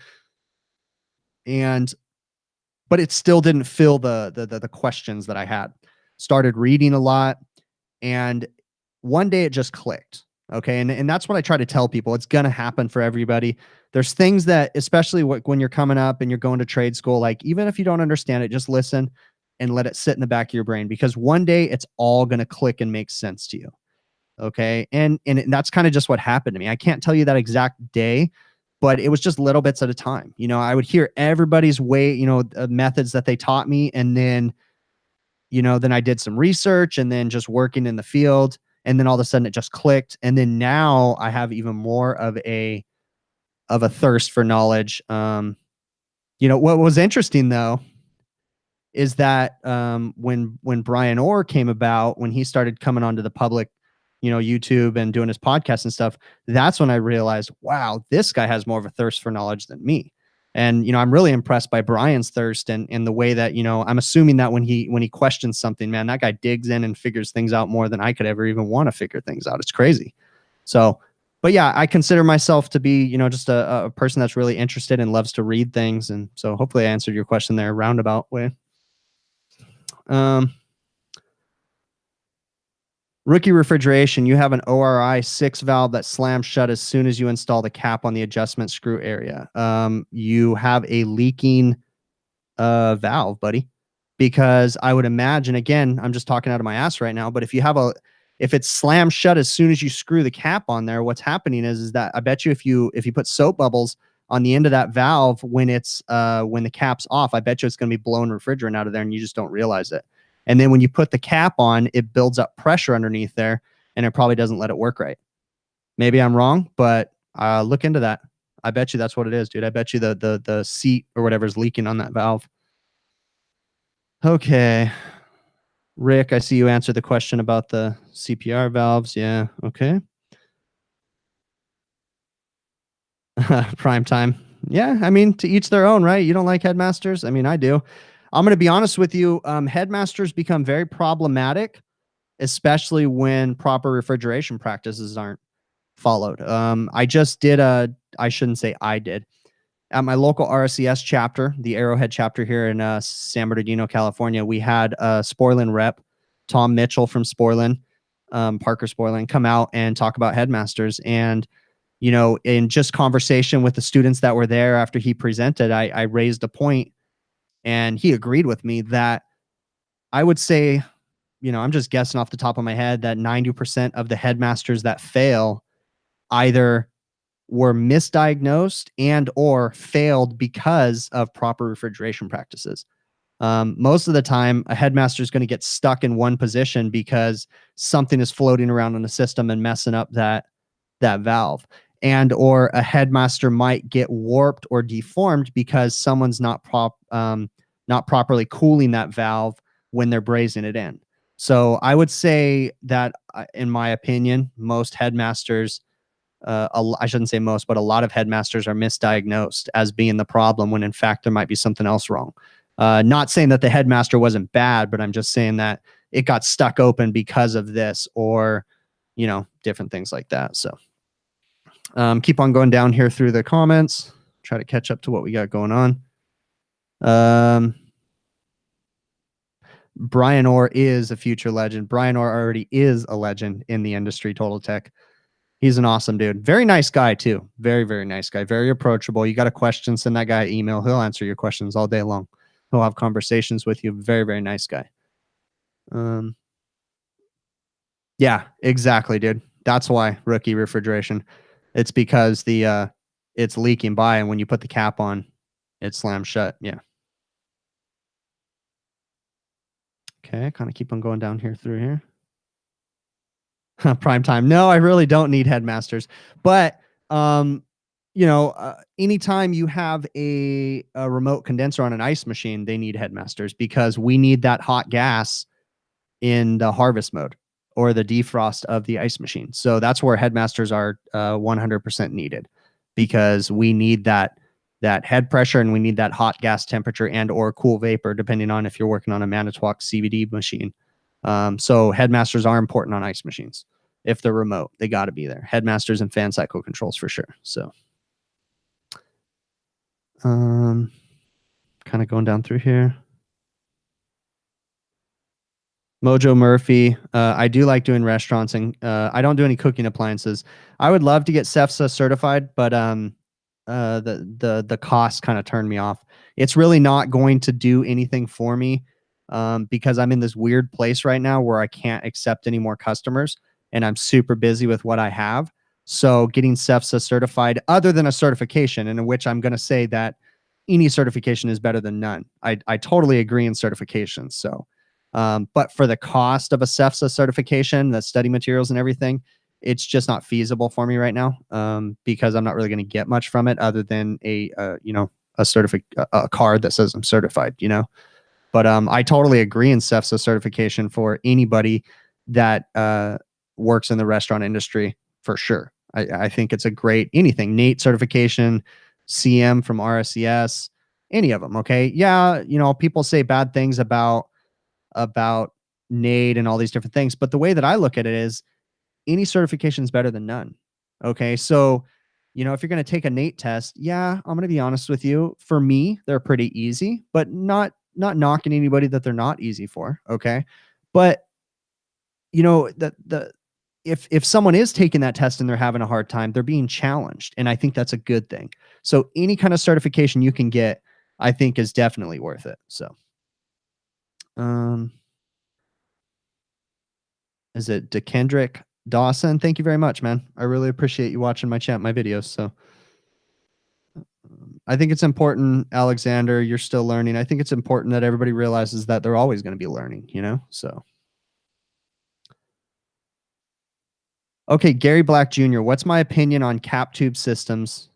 But it still didn't fill the questions that I had. Started reading a lot. And one day it just clicked. Okay. And that's what I try to tell people. It's going to happen for everybody. There's things that, especially when you're coming up and you're going to trade school, like even if you don't understand it, just listen and let it sit in the back of your brain because one day it's all going to click and make sense to you. Okay. And that's kind of just what happened to me. I can't tell you that exact day, but it was just little bits at a time. You know, I would hear everybody's way, you know, methods that they taught me. And then, you know, then I did some research and then just working in the field. And then all of a sudden it just clicked. And then now I have even more of a thirst for knowledge. You know, what was interesting though, is that when Brian Orr came about, when he started coming onto the public, you know, YouTube and doing his podcast and stuff, that's when I realized, wow, this guy has more of a thirst for knowledge than me. And, you know, I'm really impressed by Brian's thirst and the way that, you know, I'm assuming that when he questions something, man, that guy digs in and figures things out more than I could ever even want to figure things out. It's crazy. So, but yeah, I consider myself to be, you know, just a person that's really interested and loves to read things. And so hopefully I answered your question there roundabout way. Rookie refrigeration, you have an ORI 6 valve that slams shut as soon as you install the cap on the adjustment screw area. You have a leaking valve, buddy, because I would imagine, again, I'm just talking out of my ass right now, but if it's slammed shut as soon as you screw the cap on there, what's happening is that I bet you if you put soap bubbles on the end of that valve, when it's when the cap's off, I bet you it's going to be blowing refrigerant out of there and you just don't realize it. And then when you put the cap on, it builds up pressure underneath there and it probably doesn't let it work right. Maybe I'm wrong, but look into that. I bet you that's what it is, dude. I bet you the seat or whatever is leaking on that valve. Okay. Rick, I see you answered the question about the CPR valves. Yeah, okay. Prime time. Yeah, I mean, to each their own, right? You don't like headmasters? I mean, I do. I'm going to be honest with you. Headmasters become very problematic, especially when proper refrigeration practices aren't followed. I just did I shouldn't say I did. At my local RCS chapter, the Arrowhead chapter here in San Bernardino, California, we had a Sporlin rep, Tom Mitchell from Sporlin, Parker Sporlin, come out and talk about headmasters. And, you know, in just conversation with the students that were there after he presented, I raised a point and he agreed with me that I would say, you know, I'm just guessing off the top of my head that 90% of the headmasters that fail either were misdiagnosed and or failed because of proper refrigeration practices. Most of the time, a headmaster is going to get stuck in one position because something is floating around in the system and messing up that valve. And or a headmaster might get warped or deformed because someone's not properly cooling that valve when they're brazing it in. So I would say that, in my opinion, most headmasters, I shouldn't say most, but a lot of headmasters are misdiagnosed as being the problem when in fact there might be something else wrong. Not saying that the headmaster wasn't bad, but I'm just saying that it got stuck open because of this or, you know, different things like that. So keep on going down here through the comments, try to catch up to what we got going on. Brian Orr is a future legend. Brian Orr already is a legend in the industry, Total Tech. He's an awesome dude. Very nice guy, too. Very, very nice guy. Very approachable. You got a question, send that guy an email. He'll answer your questions all day long. He'll have conversations with you. Very, very nice guy. Yeah, exactly, dude. That's why rookie refrigeration. It's because it's leaking by, and when you put the cap on, it slams shut. Yeah. Okay, kind of keep on going down here through here. Prime time. No, I really don't need headmasters. But you know, anytime you have a remote condenser on an ice machine, they need headmasters because we need that hot gas in the harvest mode or the defrost of the ice machine. So that's where headmasters are 100% needed because we need that head pressure and we need that hot gas temperature and or cool vapor, depending on if you're working on a Manitowoc CVD machine. So headmasters are important on ice machines. If they're remote, they got to be there. Headmasters and fan cycle controls for sure. So kind of going down through here. Mojo Murphy. I do like doing restaurants and I don't do any cooking appliances. I would love to get CEFSA certified, but the cost kind of turned me off. It's really not going to do anything for me because I'm in this weird place right now where I can't accept any more customers and I'm super busy with what I have. So getting CEFSA certified, other than a certification, in which I'm going to say that any certification is better than none. I totally agree in certifications. So, but for the cost of a CEFSA certification, the study materials and everything, it's just not feasible for me right now because I'm not really going to get much from it other than a card that says I'm certified, you know. But I totally agree in CEFSA certification for anybody that works in the restaurant industry for sure. I think it's a great anything. NATE certification, CM from RSCS, any of them. Okay, yeah, you know, people say bad things about NATE and all these different things, but the way that I look at it is any certification is better than none. Okay, so you know, if you're going to take a NATE test, yeah, I'm going to be honest with you. For me, they're pretty easy, but not knocking anybody that they're not easy for. Okay, but you know if someone is taking that test and they're having a hard time, they're being challenged, and I think that's a good thing. So any kind of certification you can get, I think, is definitely worth it. So, is it DeKendrick Dawson? Thank you very much, man. I really appreciate you watching my videos. So, I think it's important, Alexander, you're still learning. I think it's important that everybody realizes that they're always going to be learning, you know? So, okay, Gary Black Jr., what's my opinion on cap tube systems?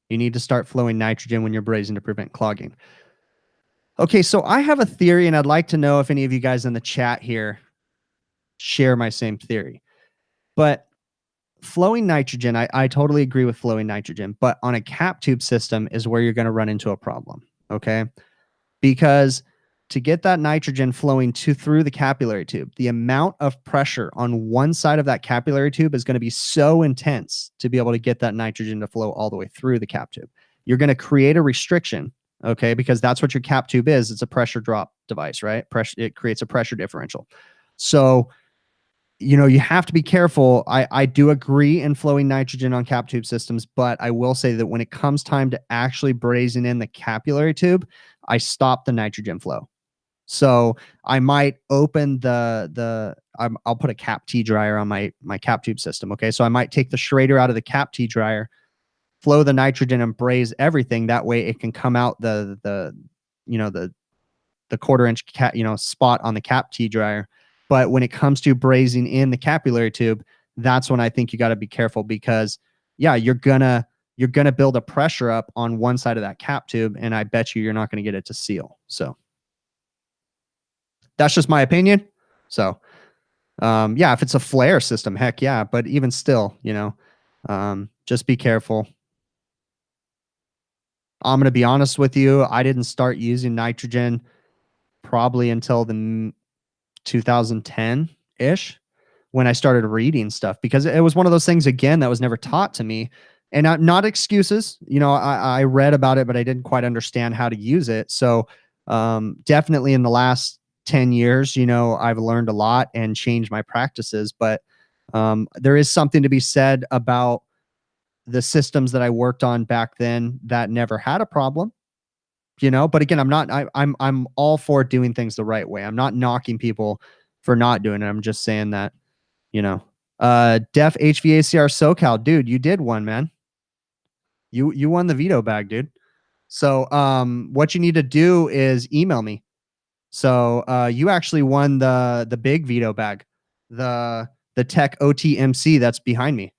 You need to start flowing nitrogen when you're brazing to prevent clogging. Okay, so I have a theory, and I'd like to know if any of you guys in the chat here share my same theory. But flowing nitrogen, I totally agree with flowing nitrogen, but on a cap tube system is where you're going to run into a problem, okay? Because to get that nitrogen flowing through the capillary tube, the amount of pressure on one side of that capillary tube is going to be so intense to be able to get that nitrogen to flow all the way through the cap tube. You're going to create a restriction, okay? Because that's what your cap tube is. It's a pressure drop device, right? It creates a pressure differential. So, you know, you have to be careful. I do agree in flowing nitrogen on cap tube systems, but I will say that when it comes time to actually brazing in the capillary tube, I stop the nitrogen flow. So I might open I'll put a cap T dryer on my cap tube system. Okay. So I might take the Schrader out of the cap T dryer, flow the nitrogen and braze everything. That way it can come out the quarter-inch spot on the cap T dryer. But when it comes to brazing in the capillary tube, that's when I think you got to be careful, because yeah, you're gonna build a pressure up on one side of that cap tube, and I bet you're not going to get it to seal. So that's just my opinion. So, yeah, if it's a flare system, heck yeah. But even still, just be careful. I'm going to be honest with you. I didn't start using nitrogen probably until the 2010-ish, when I started reading stuff, because it was one of those things, again, that was never taught to me. And not excuses. I read about it, but I didn't quite understand how to use it. So definitely in the last 10 years, I've learned a lot and changed my practices. But there is something to be said about the systems that I worked on back then that never had a problem. But again, I'm all for doing things the right way. I'm not knocking people for not doing it. I'm just saying that, Def HVACR SoCal, dude, you did one, man. You won the veto bag, dude. So what you need to do is email me. So you actually won the big veto bag, the Tech OTMC that's behind me.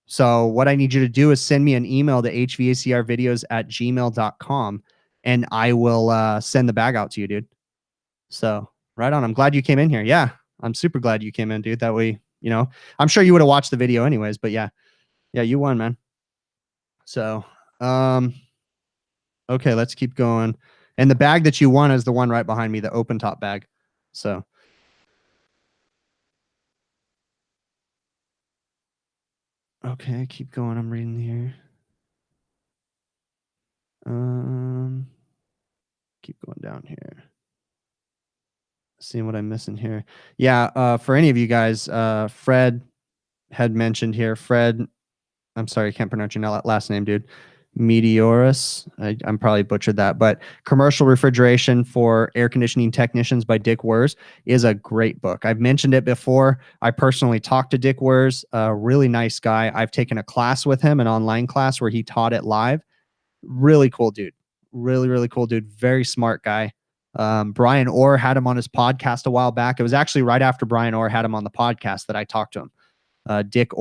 So what I need you to do is send me an email to hvacrvideos@gmail.com, and I will send the bag out to you, dude. So right on. I'm glad you came in here. Yeah, I'm super glad you came in, dude. That way, I'm sure you would have watched the video anyways, but yeah, you won, man. So, okay, let's keep going. And the bag that you won is the one right behind me, the open top bag. So, okay, keep going. I'm reading here. Keep going down here. Seeing what I'm missing here. Yeah, for any of you guys, Fred had mentioned here. Fred, I'm sorry, I can't pronounce your last name, dude. Meteorus. I'm probably butchered that, but Commercial Refrigeration for Air Conditioning Technicians by Dick Wers is a great book. I've mentioned it before. I personally talked to Dick Wers, a really nice guy. I've taken a class with him, an online class where he taught it live. Really cool dude. Really, really cool dude. Very smart guy. Brian Orr had him on his podcast a while back. It was actually right after Brian Orr had him on the podcast that I talked to him. Dick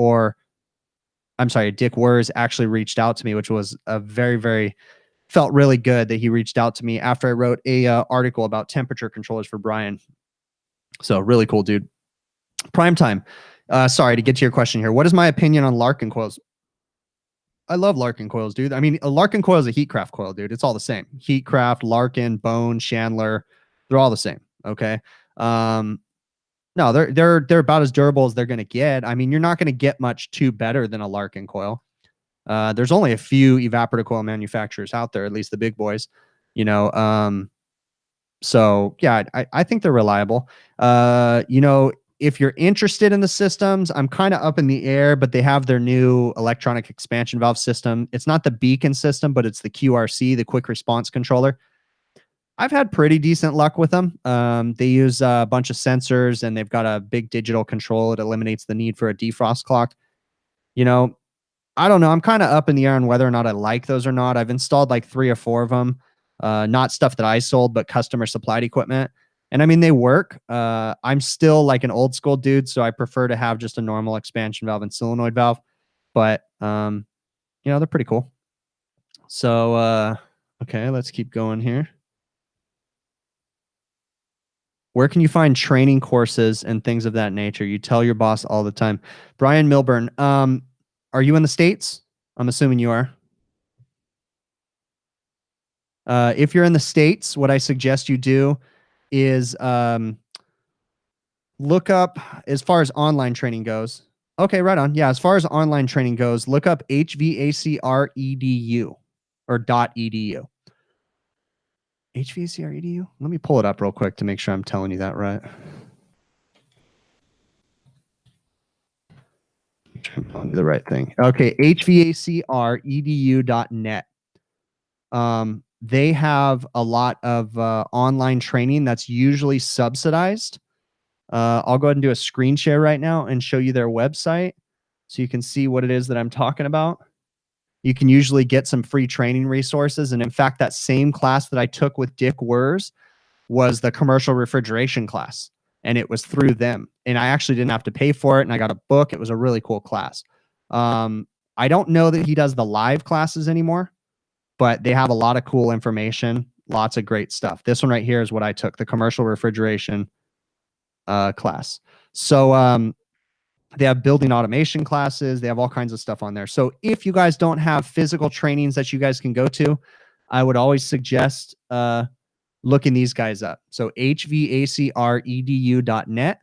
Wers actually reached out to me, which was a felt really good that he reached out to me after I wrote a article about temperature controllers for Brian. So really cool, dude. Prime time. Sorry, to get to your question here. What is my opinion on Larkin coils? I love Larkin coils, dude. I mean, a Larkin coil is a Heatcraft coil, dude. It's all the same. Heatcraft, Larkin, Bone, Chandler, they're all the same. Okay. No, they're about as durable as they're going to get. I mean, you're not going to get much better than a Larkin coil. There's only a few evaporative coil manufacturers out there, at least the big boys, so yeah, I think they're reliable. If you're interested in the systems, I'm kind of up in the air, but they have their new electronic expansion valve system. It's not the Beacon system, but it's the QRC, the quick response controller. I've had pretty decent luck with them. They use a bunch of sensors, and they've got a big digital control. It eliminates the need for a defrost clock. I don't know. I'm kind of up in the air on whether or not I like those or not. I've installed like 3 or 4 of them. Not stuff that I sold, but customer supplied equipment. And I mean, they work. I'm still like an old school dude, so I prefer to have just a normal expansion valve and solenoid valve. But you know, they're pretty cool. So okay, let's keep going here. Where can you find training courses and things of that nature? You tell your boss all the time. Brian Milburn, are you in the States? I'm assuming you are. If you're in the States, what I suggest you do is look up, as far as online training goes. Okay, right on. Yeah, as far as online training goes, look up HVACR edu or .edu. HVACR edu? Let me pull it up real quick to make sure I'm telling you that right. The right thing. Okay, HVACredu.net. They have a lot of online training that's usually subsidized. I'll go ahead and do a screen share right now and show you their website so you can see what it is that I'm talking about. You can usually get some free training resources. And in fact, that same class that I took with Dick Wers was the commercial refrigeration class. And it was through them. And I actually didn't have to pay for it. And I got a book. It was a really cool class. I don't know that he does the live classes anymore, but they have a lot of cool information, lots of great stuff. This one right here is what I took, the commercial refrigeration class. So they have building automation classes. They have all kinds of stuff on there. So if you guys don't have physical trainings that you guys can go to, I would always suggest looking these guys up. So hvacredu.net.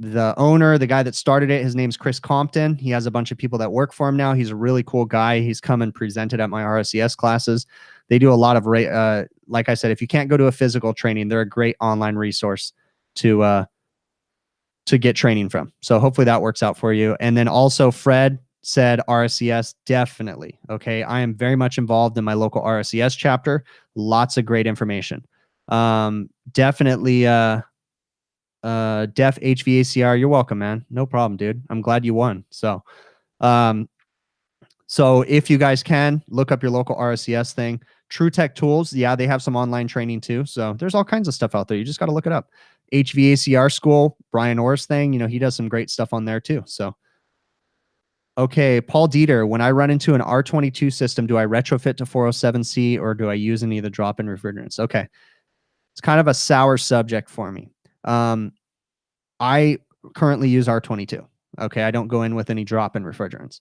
The owner, the guy that started it, his name's Chris Compton. He has a bunch of people that work for him now. He's a really cool guy. He's come and presented at my RSES classes. They do a lot of, like I said, if you can't go to a physical training, they're a great online resource to get training from. So hopefully that works out for you. And then also Fred said RSES, definitely. Okay. I am very much involved in my local RSES chapter. Lots of great information. Definitely Def HVACR, you're welcome, man. No problem, dude. I'm glad you won. So if you guys can look up your local RSES thing. True Tech Tools, yeah, they have some online training too. So there's all kinds of stuff out there. You just got to look it up. HVACR School, Brian Orr's thing, you know, he does some great stuff on there too. So, okay, Paul Dieter, when I run into an R22 system, do I retrofit to 407C or do I use any of the drop-in refrigerants? Okay, it's kind of a sour subject for me. I currently use R22. Okay, I don't go in with any drop-in refrigerants.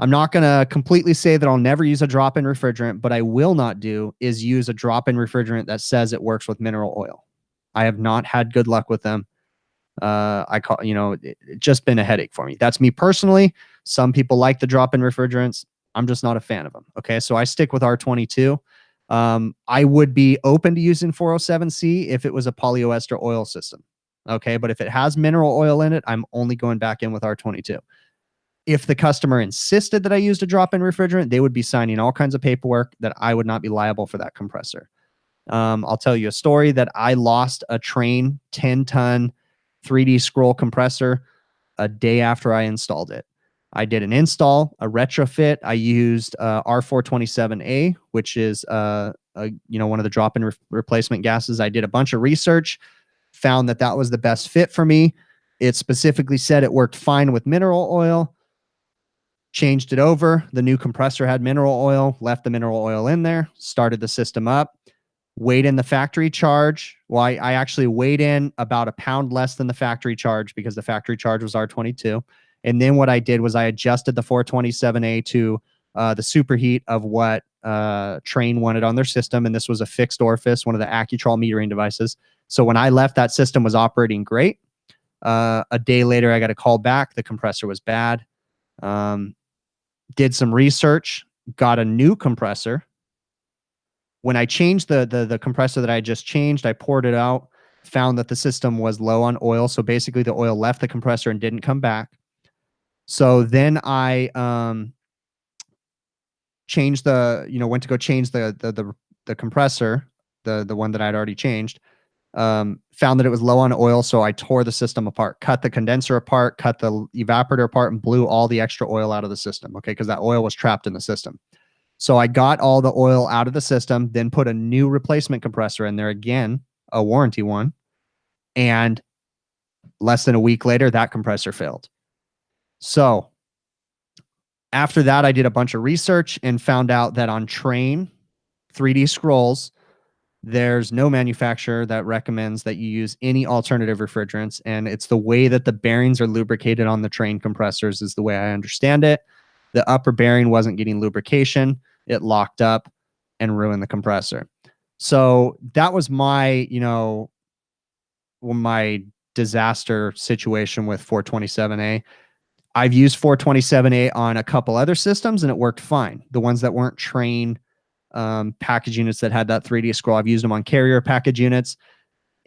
I'm not going to completely say that I'll never use a drop-in refrigerant, but I will not do is use a drop-in refrigerant that says it works with mineral oil. I have not had good luck with them. It's just been a headache for me. That's me personally. Some people like the drop-in refrigerants. I'm just not a fan of them. Okay, so I stick with R22. I would be open to using 407C if it was a polyester oil system. Okay, but if it has mineral oil in it, I'm only going back in with R22. If the customer insisted that I used a drop-in refrigerant, they would be signing all kinds of paperwork that I would not be liable for that compressor. I'll tell you a story that I lost a Trane 10-ton 3D scroll compressor a day after I installed it. I did an install, a retrofit. I used R427A, which is one of the drop-in replacement gases. I did a bunch of research, found that was the best fit for me. It specifically said it worked fine with mineral oil. Changed it over. The new compressor had mineral oil, left the mineral oil in there, started the system up, weighed in the factory charge. Well, I actually weighed in about a pound less than the factory charge because the factory charge was R22. And then what I did was I adjusted the 427A to the superheat of what Trane wanted on their system. And this was a fixed orifice, one of the Accutrol metering devices. So when I left, that system was operating great. A day later, I got a call back. The compressor was bad. Did some research, got a new compressor. When I changed the compressor that I just changed, I poured it out, found that the system was low on oil. So basically the oil left the compressor and didn't come back. So then I changed went to go change the compressor, the one that I'd already changed. found that it was low on oil, so I tore the system apart, cut the condenser apart, cut the evaporator apart, and blew all the extra oil out of the system, okay, because that oil was trapped in the system. So I got all the oil out of the system, then put a new replacement compressor in there, again, a warranty one, and less than a week later, that compressor failed. So after that, I did a bunch of research and found out that on Train 3D scrolls, there's no manufacturer that recommends that you use any alternative refrigerants. And it's the way that the bearings are lubricated on the Train compressors is the way I understand it. The upper bearing wasn't getting lubrication. It locked up and ruined the compressor. So that was my, my disaster situation with 427A. I've used 427A on a couple other systems and it worked fine. The ones that weren't Train package units that had that 3D scroll, I've used them on carrier package units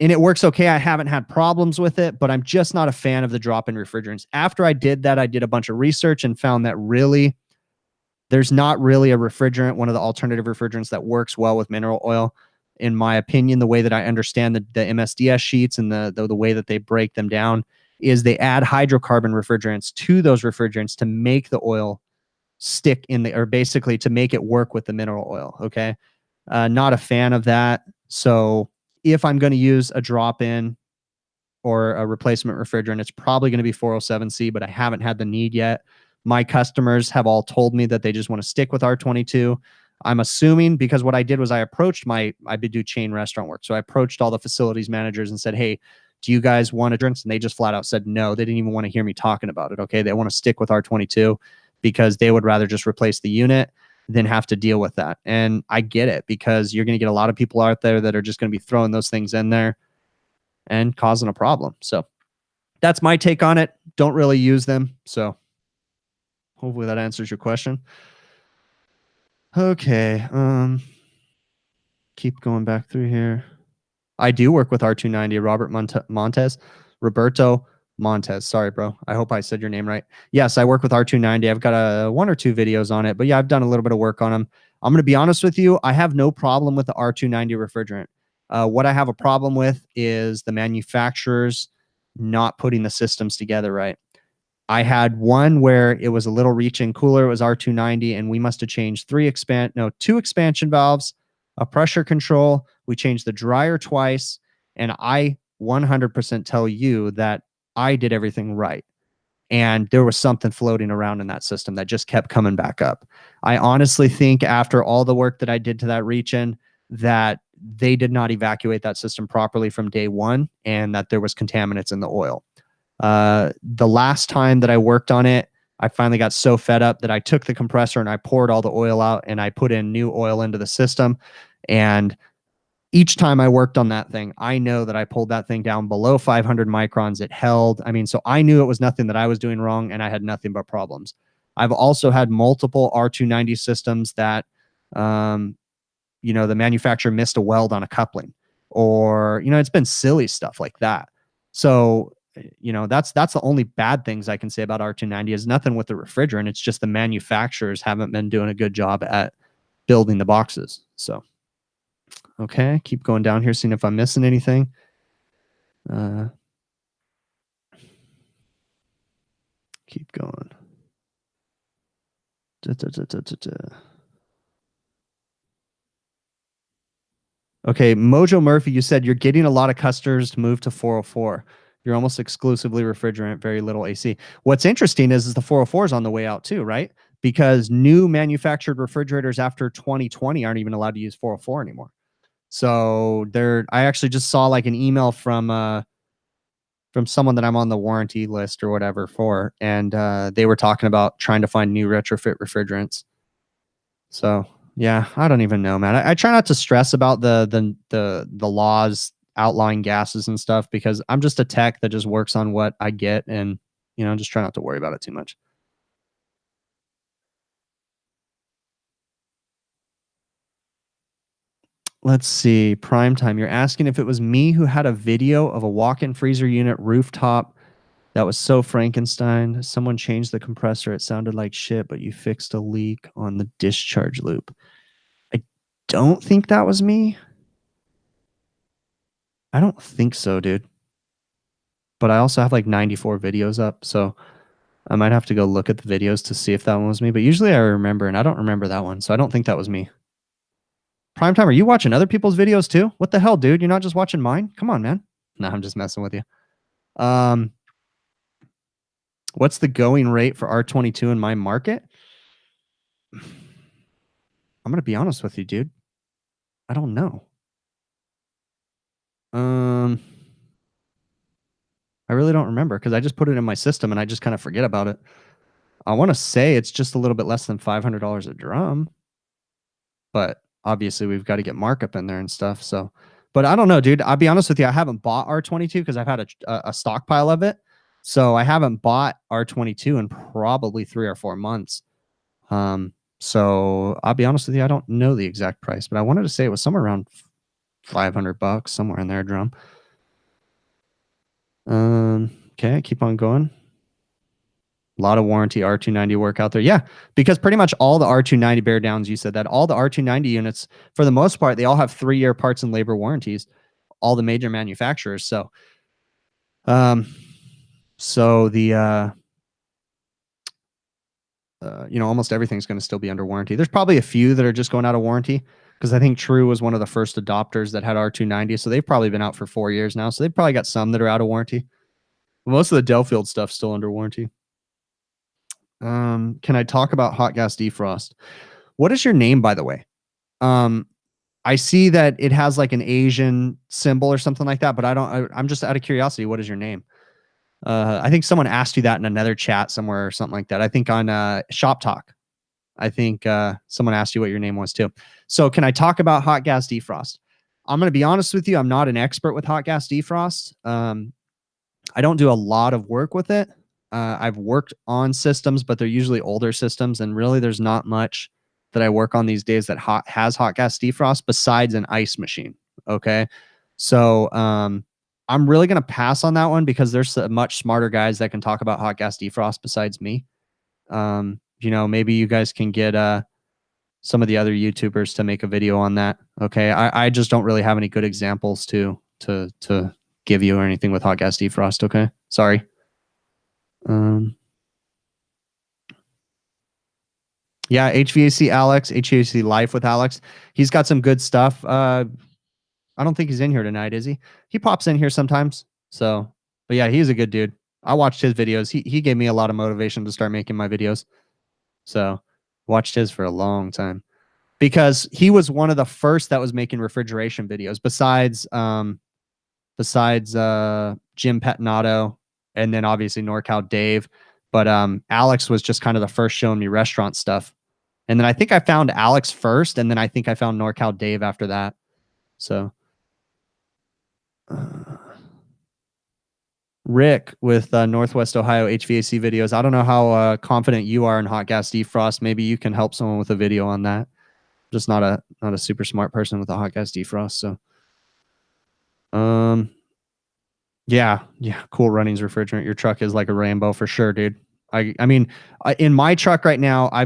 and it works okay. I haven't had problems with it, but I'm just not a fan of the drop-in refrigerants. After I did that, I did a bunch of research and found that really there's not really a refrigerant, one of the alternative refrigerants that works well with mineral oil. In my opinion, the way that I understand the MSDS sheets and the way that they break them down is they add hydrocarbon refrigerants to those refrigerants to make the oil stick in the, or basically to make it work with the mineral oil. Okay. Not a fan of that. So if I'm going to use a drop-in or a replacement refrigerant, it's probably going to be 407C, but I haven't had the need yet. My customers have all told me that they just want to stick with R22. I'm assuming because what I did was I do chain restaurant work. So I approached all the facilities managers and said, hey, do you guys want a drink? And they just flat out said no. They didn't even want to hear me talking about it. Okay. They want to stick with R22 because they would rather just replace the unit than have to deal with that. And I get it because you're going to get a lot of people out there that are just going to be throwing those things in there and causing a problem. So that's my take on it. Don't really use them. So hopefully that answers your question. Okay. Keep going back through here. I do work with R290, Roberto Montez. Sorry, bro. I hope I said your name right. Yes, I work with R290. I've got one or two videos on it, but yeah, I've done a little bit of work on them. I'm going to be honest with you. I have no problem with the R290 refrigerant. What I have a problem with is the manufacturers not putting the systems together right. I had one where it was a little reach-in cooler. It was R290, and we must have changed two expansion valves, a pressure control. We changed the dryer twice, and I 100% tell you that I did everything right. And there was something floating around in that system that just kept coming back up. I honestly think after all the work that I did to that reach-in, that they did not evacuate that system properly from day one, and that there was contaminants in the oil. The last time that I worked on it, I finally got so fed up that I took the compressor and I poured all the oil out and I put in new oil into the system. And each time I worked on that thing, I know that I pulled that thing down below 500 microns. It held. I mean, so I knew it was nothing that I was doing wrong and I had nothing but problems. I've also had multiple R290 systems that, the manufacturer missed a weld on a coupling or, it's been silly stuff like that. So, that's the only bad things I can say about R290 is nothing with the refrigerant. It's just the manufacturers haven't been doing a good job at building the boxes. So, okay, keep going down here, seeing if I'm missing anything. Keep going. Okay, Mojo Murphy, you said you're getting a lot of customers to move to 404. You're almost exclusively refrigerant, very little AC. What's interesting is the 404 is on the way out too, right? Because new manufactured refrigerators after 2020 aren't even allowed to use 404 anymore. So I actually just saw like an email from someone that I'm on the warranty list or whatever for, and they were talking about trying to find new retrofit refrigerants. So yeah, I don't even know, man. I try not to stress about the laws outlawing gases and stuff because I'm just a tech that just works on what I get and, just try not to worry about it too much. Let's see. Prime time. You're asking if it was me who had a video of a walk-in freezer unit rooftop that was so Frankenstein. Someone changed the compressor. It sounded like shit, but you fixed a leak on the discharge loop. I don't think that was me. I don't think so, dude. But I also have like 94 videos up, so I might have to go look at the videos to see if that one was me. But usually I remember, and I don't remember that one, so I don't think that was me. Primetime, are you watching other people's videos too? What the hell, dude? You're not just watching mine? Come on, man. No, I'm just messing with you. What's the going rate for R22 in my market? I'm going to be honest with you, dude. I don't know. I really don't remember because I just put it in my system and I just kind of forget about it. I want to say it's just a little bit less than $500 a drum, but obviously we've got to get markup in there and stuff. So, but I don't know, dude. I'll be honest with you. I haven't bought R22 because I've had a stockpile of it. So I haven't bought R22 in probably 3 or 4 months. So I'll be honest with you. I don't know the exact price, but I wanted to say it was somewhere around $500, somewhere in there, a drum. Okay, keep on going. A lot of warranty R290 work out there. Yeah, because pretty much all the R290 bear downs, you said that all the R290 units, for the most part, they all have 3-year parts and labor warranties, all the major manufacturers. So, the almost everything's going to still be under warranty. There's probably a few that are just going out of warranty because I think True was one of the first adopters that had R290. So they've probably been out for 4 years now. So they've probably got some that are out of warranty. Most of the Delfield stuff's still under warranty. Can I talk about hot gas defrost? What is your name, by the way? I see that it has like an Asian symbol or something like that, but I'm just out of curiosity. What is your name? I think someone asked you that in another chat somewhere or something like that. I think on Shop Talk. I think someone asked you what your name was too. So can I talk about hot gas defrost? I'm going to be honest with you. I'm not an expert with hot gas defrost. I don't do a lot of work with it. I've worked on systems, but they're usually older systems. And really there's not much that I work on these days that has hot gas defrost besides an ice machine. Okay. So I'm really going to pass on that one because there's much smarter guys that can talk about hot gas defrost besides me. Maybe you guys can get some of the other YouTubers to make a video on that. Okay. I just don't really have any good examples to give you or anything with hot gas defrost. Okay. Sorry. Yeah, HVAC Alex, HVAC Life with Alex. He's got some good stuff. I don't think he's in here tonight, is he? He pops in here sometimes. So, but yeah, he's a good dude. I watched his videos. He gave me a lot of motivation to start making my videos. So, watched his for a long time because he was one of the first that was making refrigeration videos besides Jim Petinato and then obviously NorCal Dave. But Alex was just kind of the first showing me restaurant stuff. And then I think I found Alex first, and then I think I found NorCal Dave after that. So Rick with Northwest Ohio HVAC videos. I don't know how confident you are in hot gas defrost. Maybe you can help someone with a video on that. Just not a super smart person with a hot gas defrost. So yeah, cool runnings refrigerant. Your truck is like a rainbow for sure, dude. I mean, in my truck right now, I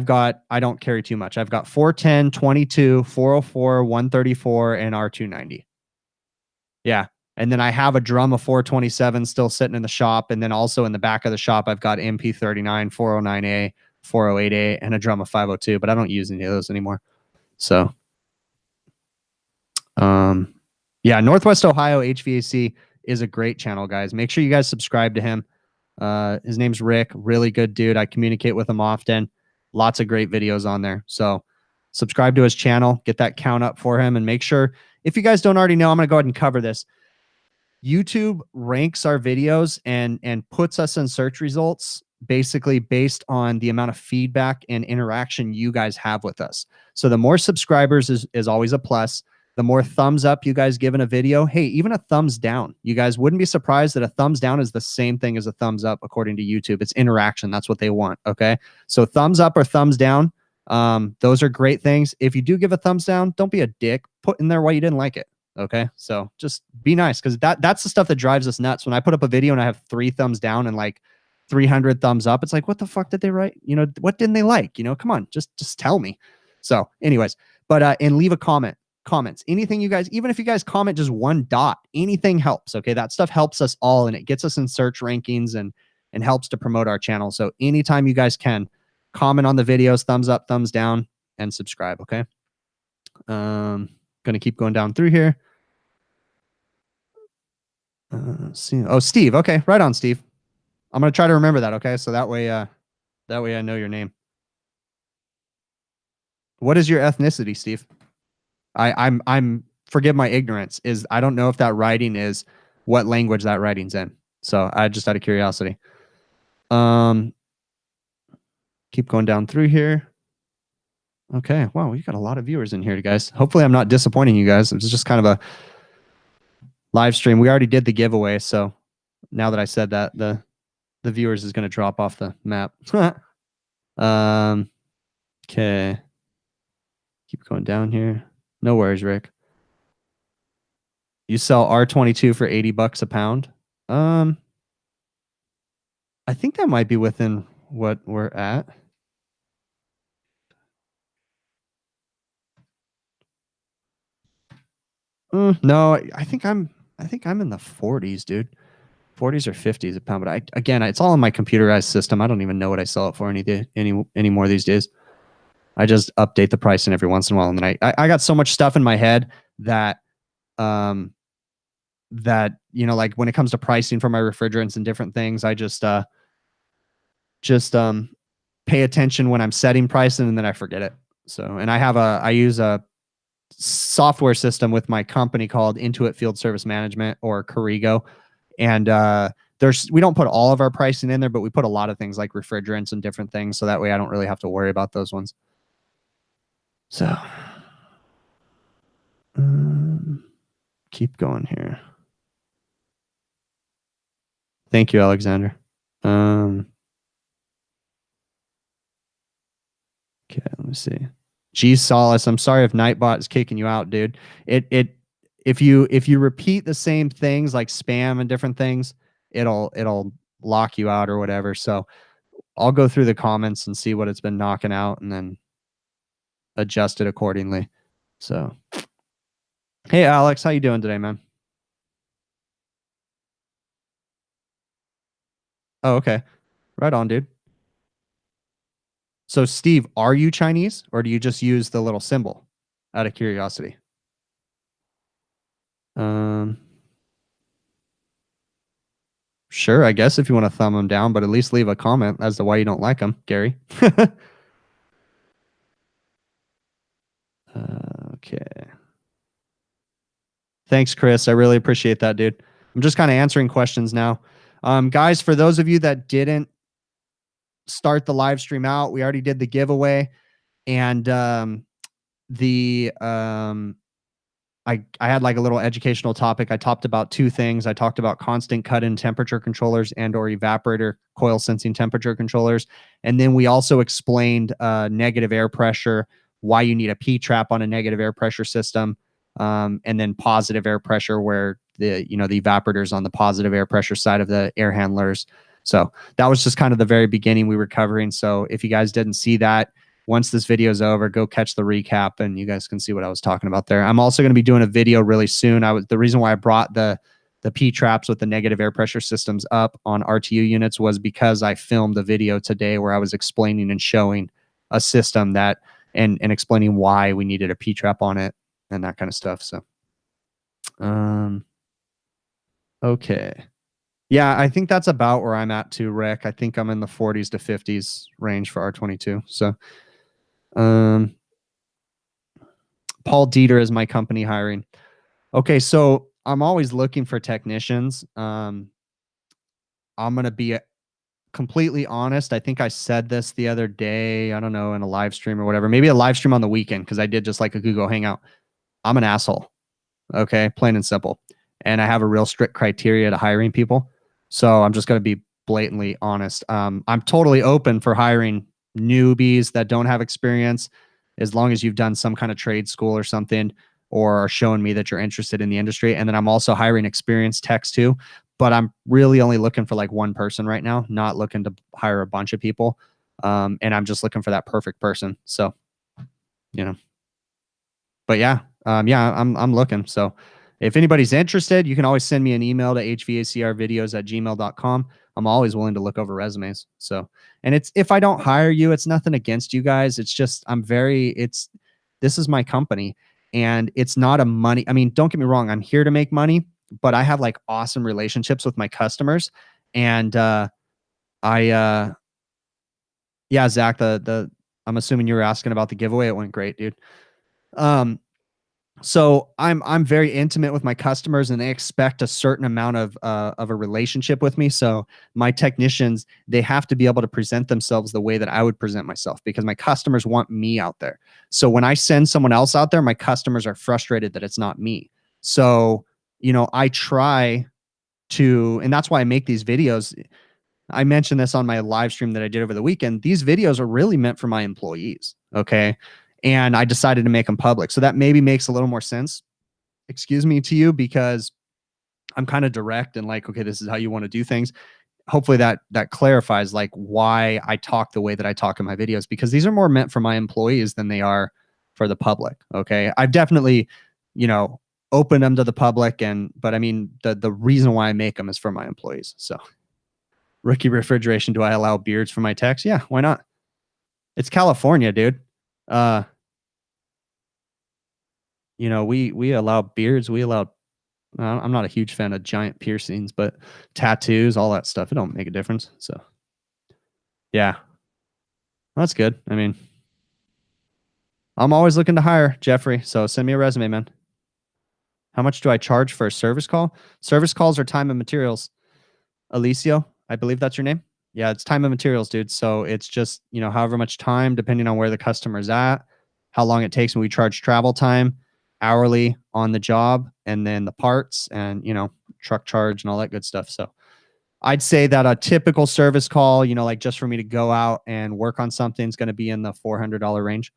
don't carry too much. I've got 410, 22, 404, 134, and R290. Yeah. And then I have a drum of 427 still sitting in the shop. And then also in the back of the shop, I've got MP39, 409A, 408A, and a drum of 502, but I don't use any of those anymore. So, yeah, Northwest Ohio HVAC is a great channel, guys. Make sure you guys subscribe to him. His name's Rick, really good dude. I communicate with him often. Lots of great videos on there. So subscribe to his channel, get that count up for him, and make sure, if you guys don't already know, I'm going to go ahead and cover this. YouTube ranks our videos and puts us in search results basically based on the amount of feedback and interaction you guys have with us. So the more subscribers is always a plus. The more thumbs up you guys give in a video, hey, even a thumbs down. You guys wouldn't be surprised that a thumbs down is the same thing as a thumbs up according to YouTube. It's interaction. That's what they want, okay? So thumbs up or thumbs down, those are great things. If you do give a thumbs down, don't be a dick. Put in there why you didn't like it, okay? So just be nice because that's the stuff that drives us nuts. When I put up a video and I have 3 thumbs down and like 300 thumbs up, it's like, what the fuck did they write? What didn't they like? Come on, just tell me. So anyways, but and leave a comment. comments. Anything you guys, even if you guys comment just one dot, anything helps. Okay. That stuff helps us all, and it gets us in search rankings and helps to promote our channel. So anytime you guys can, comment on the videos, thumbs up, thumbs down, and subscribe. Okay. Gonna keep going down through here. See. Oh, Steve. Okay. Right on, Steve. I'm gonna try to remember that. Okay. So that way I know your name. What is your ethnicity, Steve? I'm forgive my ignorance. I don't know if that writing is what language that writing's in. So I just out of curiosity. Keep going down through here. Okay. Wow, we got a lot of viewers in here, guys. Hopefully I'm not disappointing you guys. It's just kind of a live stream. We already did the giveaway, so now that I said that, the viewers is going to drop off the map. Okay. Keep going down here. No worries, Rick. You sell R22 for $80 a pound. I think that might be within what we're at. No, I think I'm in the 40s, dude. 40s or 50s a pound. But again, it's all in my computerized system. I don't even know what I sell it for anymore these days. I just update the pricing every once in a while, and then I got so much stuff in my head that like when it comes to pricing for my refrigerants and different things, I just pay attention when I'm setting pricing, and then I forget it. So, and I use a software system with my company called Intuit Field Service Management, or Corrigo, and we don't put all of our pricing in there, but we put a lot of things like refrigerants and different things, so that way I don't really have to worry about those ones. So keep going here. Thank you, Alexander. Okay, let me see. Geez, Solace, I'm sorry if Nightbot is kicking you out, dude. If you repeat the same things like spam and different things, it'll lock you out or whatever. So I'll go through the comments and see what it's been knocking out, and then adjust it accordingly. So, hey Alex, how you doing today, man? Oh, okay. Right on, dude. So Steve, are you Chinese, or do you just use the little symbol out of curiosity? Sure, I guess if you want to thumb them down, but at least leave a comment as to why you don't like them, Gary. Okay. Thanks, Chris. I really appreciate that, dude. I'm just kind of answering questions now. Guys, for those of you that didn't start the live stream out, we already did the giveaway, and I had like a little educational topic. I talked about two things. I talked about constant cut-in temperature controllers and or evaporator coil sensing temperature controllers. And then we also explained negative air pressure, why you need a P-trap on a negative air pressure system, and then positive air pressure, where the evaporators on the positive air pressure side of the air handlers. So that was just kind of the very beginning we were covering. So if you guys didn't see that, once this video is over, go catch the recap, and you guys can see what I was talking about there. I'm also going to be doing a video really soon. The reason why I brought the P-traps with the negative air pressure systems up on RTU units was because I filmed a video today where I was explaining and showing a system that and explaining why we needed a P-trap on it and that kind of stuff. So, okay. Yeah, I think that's about where I'm at too, Rick. I think I'm in the 40s to 50s range for R22. So, Paul Dieter is my company hiring. Okay, so I'm always looking for technicians. I'm going to be completely honest. I think I said this the other day. I don't know, in a live stream or whatever. Maybe a live stream on the weekend, because I did just like a Google Hangout. I'm an asshole. Okay, plain and simple. And I have a real strict criteria to hiring people. So I'm just going to be blatantly honest. I'm totally open for hiring newbies that don't have experience, as long as you've done some kind of trade school or something, or are showing me that you're interested in the industry. And then I'm also hiring experienced techs too, but I'm really only looking for like one person right now, not looking to hire a bunch of people. And I'm just looking for that perfect person. So, but yeah, Yeah, I'm looking. So if anybody's interested, you can always send me an email to hvacrvideos@gmail.com. I'm always willing to look over resumes. So, and it's, if I don't hire you, it's nothing against you guys. It's just, this is my company, and it's not a money. I mean, don't get me wrong. I'm here to make money, but I have like awesome relationships with my customers. And, yeah, Zach, I'm assuming you were asking about the giveaway. It went great, dude. Um, so I'm very intimate with my customers, and they expect a certain amount of a relationship with me. So my technicians, they have to be able to present themselves the way that I would present myself, because my customers want me out there. So when I send someone else out there, my customers are frustrated that it's not me. So, I try to, and that's why I make these videos. I mentioned this on my live stream that I did over the weekend. These videos are really meant for my employees. Okay. And I decided to make them public. So that maybe makes a little more sense, excuse me, to you, because I'm kind of direct and like, okay, this is how you want to do things. Hopefully that clarifies like why I talk the way that I talk in my videos, because these are more meant for my employees than they are for the public. Okay. I've definitely, opened them to the public, but I mean, the reason why I make them is for my employees. So, rookie refrigeration, do I allow beards for my techs? Yeah, why not? It's California, dude. We allow beards. We allow, I'm not a huge fan of giant piercings, but tattoos, all that stuff, it don't make a difference. So yeah, that's good. I mean, I'm always looking to hire, Jeffrey. So send me a resume, man. How much do I charge for a service call? Service calls are time and materials. Alicio, I believe that's your name. Yeah, it's time and materials, dude. So it's just, however much time, depending on where the customer's at, how long it takes. And we charge travel time, hourly on the job, and then the parts and, truck charge and all that good stuff. So I'd say that a typical service call, like just for me to go out and work on something, is going to be in the $400 range.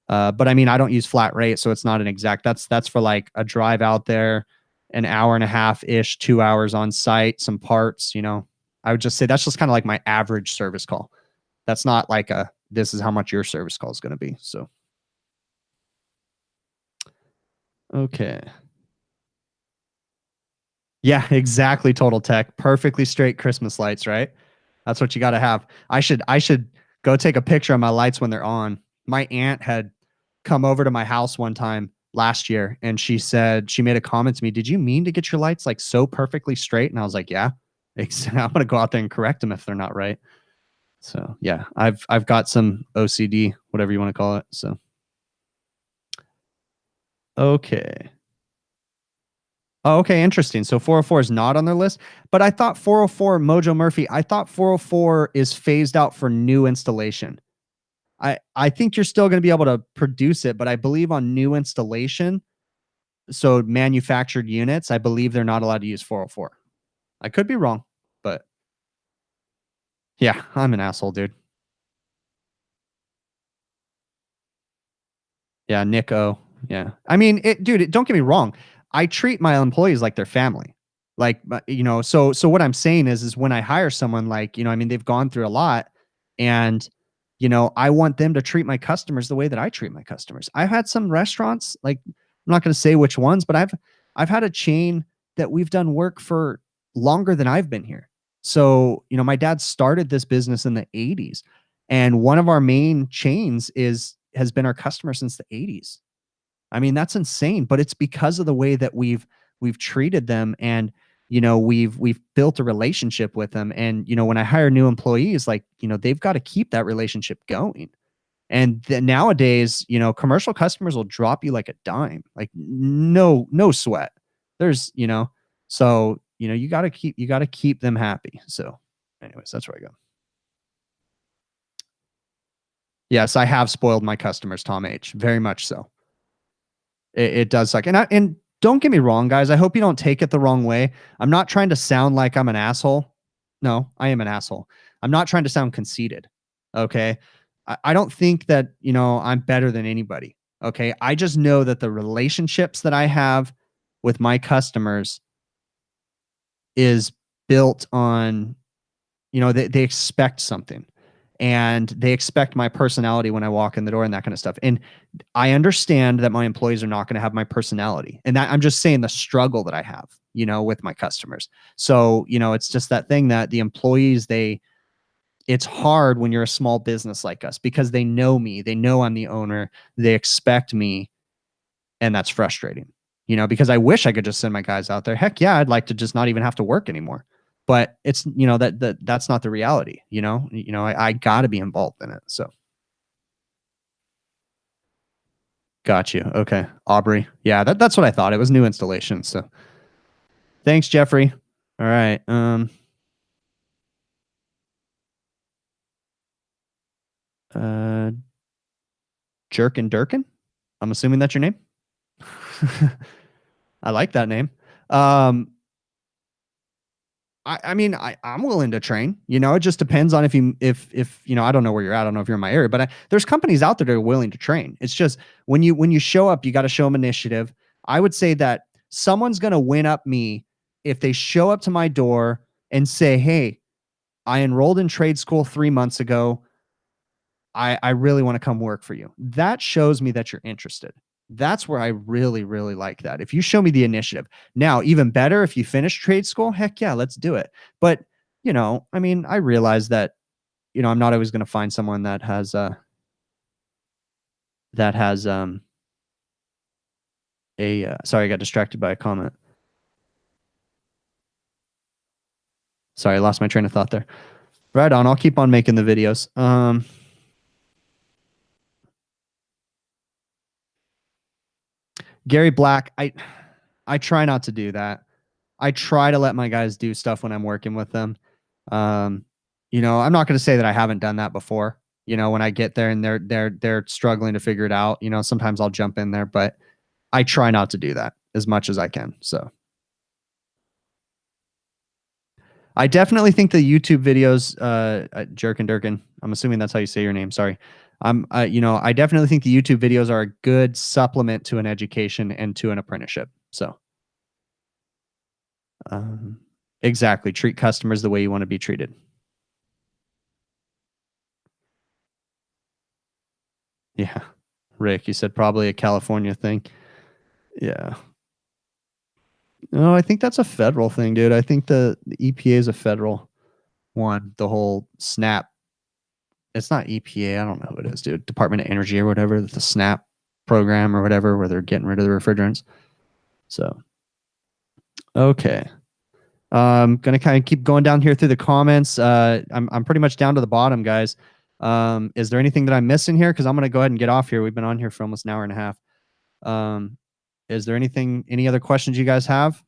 But I mean, I don't use flat rate, so it's not an exact. That's for like a drive out there, an hour and a half ish, 2 hours on site, some parts. I would just say that's just kind of like my average service call. That's not like this is how much your service call is going to be. So, okay. Yeah, exactly. Total Tech. Perfectly straight Christmas lights, right? That's what you got to have. I should go take a picture of my lights when they're on. My aunt had come over to my house one time last year, and she said, she made a comment to me, "Did you mean to get your lights like so perfectly straight?" And I was like, "Yeah." I'm going to go out there and correct them if they're not right. So, yeah, I've got some OCD, whatever you want to call it. So, okay. Oh, okay, interesting. So 404 is not on their list, but I thought 404, Mojo Murphy, I thought 404 is phased out for new installation. I think you're still going to be able to produce it, but I believe on new installation, so manufactured units, I believe they're not allowed to use 404. I could be wrong, but yeah, I'm an asshole, dude. Yeah, Nick O. Yeah. I mean, dude, don't get me wrong. I treat my employees like their family. Like, so what I'm saying is when I hire someone, like, I mean, they've gone through a lot, and, I want them to treat my customers the way that I treat my customers. I've had some restaurants, like, I'm not going to say which ones, but I've had a chain that we've done work for longer than I've been here. So, my dad started this business in the 80s, and one of our main chains has been our customer since the 80s. I mean, that's insane, but it's because of the way that we've treated them, and we've built a relationship with them. And when I hire new employees, like, they've got to keep that relationship going. And nowadays, commercial customers will drop you like a dime, like no sweat. There's, so you got to keep them happy. So anyways, that's where I go. Yes, I have spoiled my customers, Tom H. Very much so. It does suck. And don't get me wrong, guys. I hope you don't take it the wrong way. I'm not trying to sound like I'm an asshole. No, I am an asshole. I'm not trying to sound conceited. Okay. I don't think that, I'm better than anybody. Okay. I just know that the relationships that I have with my customers is built on, they expect something. and they expect my personality when I walk in the door and that kind of stuff. And I understand that my employees are not going to have my personality. And that I'm just saying the struggle that I have, you know, with my customers. So, you know, it's just that thing that the employees, it's hard when you're a small business like us because they know me, they know I'm the owner, they expect me, and that's frustrating, you know, because I wish I could just send my guys out there. Heck yeah, I'd like to just not even have to work anymore. But it's, you know, that's not the reality, you know. I got to be involved in it. So got you. Okay. Aubrey. Yeah, that's what I thought. It was new installation. So thanks, Jeffrey. All right. Jerkin Durkin. I'm assuming that's your name. I like that name. I mean, I'm willing to train, you know, it just depends on if you know, I don't know where you're at. I don't know if you're in my area, but there's companies out there that are willing to train. It's just when you show up, you got to show them initiative. I would say that someone's going to win up me if they show up to my door and say, hey, I enrolled in trade school 3 months ago. I really want to come work for you. That shows me that you're interested. That's where I really, really like that. If you show me the initiative. Now, even better, if you finish trade school, heck yeah, let's do it. But, you know, I mean, I realize that, you know, I'm not always going to find someone that has sorry, I got distracted by a comment. Sorry, I lost my train of thought there. Right on. I'll keep on making the videos. Gary Black, I try not to do that. I try to let my guys do stuff when I'm working with them. You know, I'm not going to say that I haven't done that before. You know, when I get there and they're struggling to figure it out, you know, sometimes I'll jump in there, but I try not to do that as much as I can. So I definitely think the YouTube videos, Jerkin Durkin, I'm assuming that's how you say your name. Sorry. You know, I definitely think the YouTube videos are a good supplement to an education and to an apprenticeship. So, exactly. Treat customers the way you want to be treated. Yeah. Rick, you said probably a California thing. Yeah. No, I think that's a federal thing, dude. I think the EPA is a federal one. The whole SNAP. It's not EPA. I don't know what it is, dude. Department of Energy or whatever. The SNAP program or whatever, where they're getting rid of the refrigerants. So, okay. Gonna kind of keep going down here through the comments. I'm pretty much down to the bottom, guys. Is there anything that I'm missing here? Because I'm gonna go ahead and get off here. We've been on here for almost an hour and a half. Is there any other questions you guys have?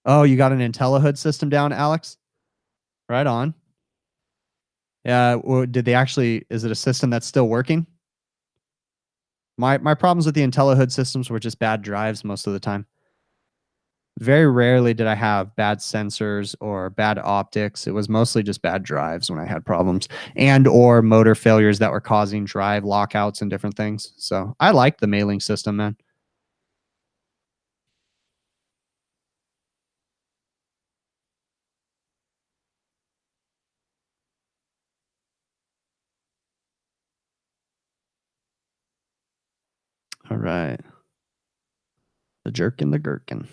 Oh, you got an IntelliHood system down, Alex? Right on. Yeah. Did they actually? Is it a system that's still working? My problems with the IntelliHood systems were just bad drives most of the time. Very rarely did I have bad sensors or bad optics. It was mostly just bad drives when I had problems and or motor failures that were causing drive lockouts and different things. So I liked the mailing system, man. All right. The jerkin, the gherkin.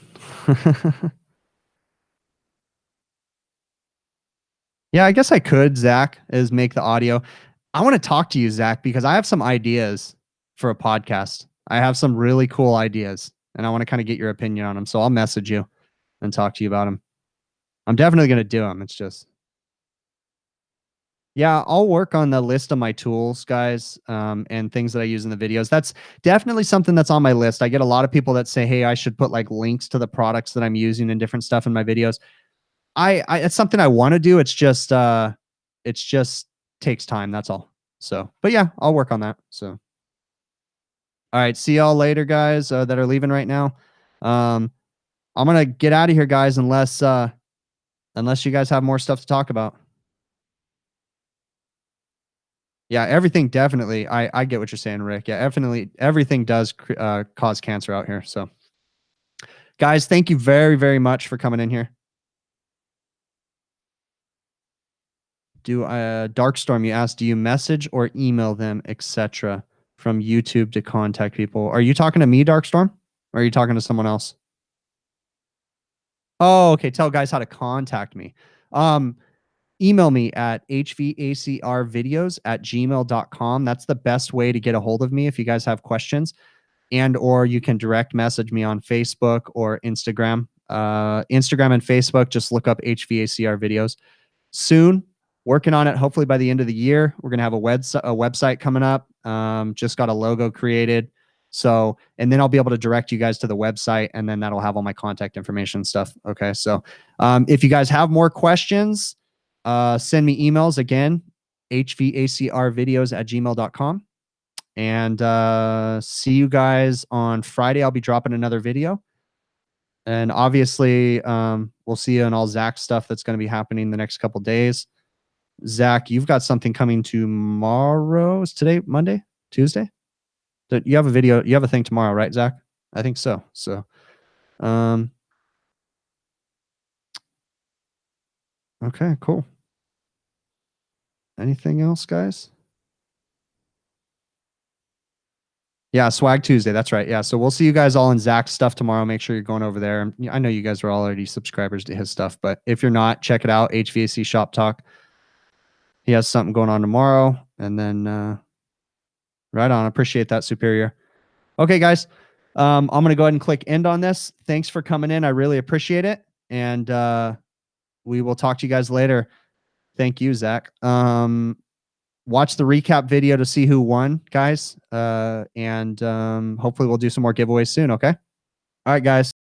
Yeah, I guess I could, Zach, is make the audio. I want to talk to you, Zach, because I have some ideas for a podcast. I have some really cool ideas, and I want to kind of get your opinion on them. So I'll message you and talk to you about them. I'm definitely going to do them. It's just, yeah, I'll work on the list of my tools, guys, and things that I use in the videos. That's definitely something that's on my list. I get a lot of people that say, hey, I should put like links to the products that I'm using and different stuff in my videos. It's something I want to do. It's just takes time. That's all. So, but yeah, I'll work on that. So, all right. See y'all later, guys, that are leaving right now. I'm going to get out of here, guys, unless you guys have more stuff to talk about. Yeah, everything definitely. I get what you're saying, Rick. Yeah, definitely. Everything does cause cancer out here. So, guys, thank you very, very much for coming in here. Darkstorm, you asked, do you message or email them, etc. from YouTube to contact people? Are you talking to me, Darkstorm? Or are you talking to someone else? Oh, okay. Tell guys how to contact me. Email me at hvacrvideos@gmail.com. That's the best way to get a hold of me if you guys have questions. And or you can direct message me on Facebook or Instagram. Instagram and Facebook, just look up HVACR videos. Soon, working on it. Hopefully by the end of the year, we're gonna have a website coming up. Just got a logo created. So, and then I'll be able to direct you guys to the website, and then that'll have all my contact information and stuff. Okay. So if you guys have more questions, send me emails again, hvacrvideos@gmail.com. And see you guys on Friday. I'll be dropping another video. And obviously, we'll see you in all Zach's stuff that's going to be happening the next couple days. Zach, you've got something coming tomorrow. Is today Monday? Tuesday? You have a video. You have a thing tomorrow, right, Zach? I think so. So, okay, cool. Anything else, guys? Yeah, Swag Tuesday. That's right. Yeah. So we'll see you guys all in Zach's stuff tomorrow. Make sure you're going over there. I know you guys are already subscribers to his stuff, but if you're not, check it out. HVAC Shop Talk. He has something going on tomorrow. And then right on. Appreciate that, Superior. Okay, guys. I'm going to go ahead and click end on this. Thanks for coming in. I really appreciate it. And we will talk to you guys later. Thank you, Zach. Watch the recap video to see who won, guys. And hopefully we'll do some more giveaways soon, okay? All right, guys.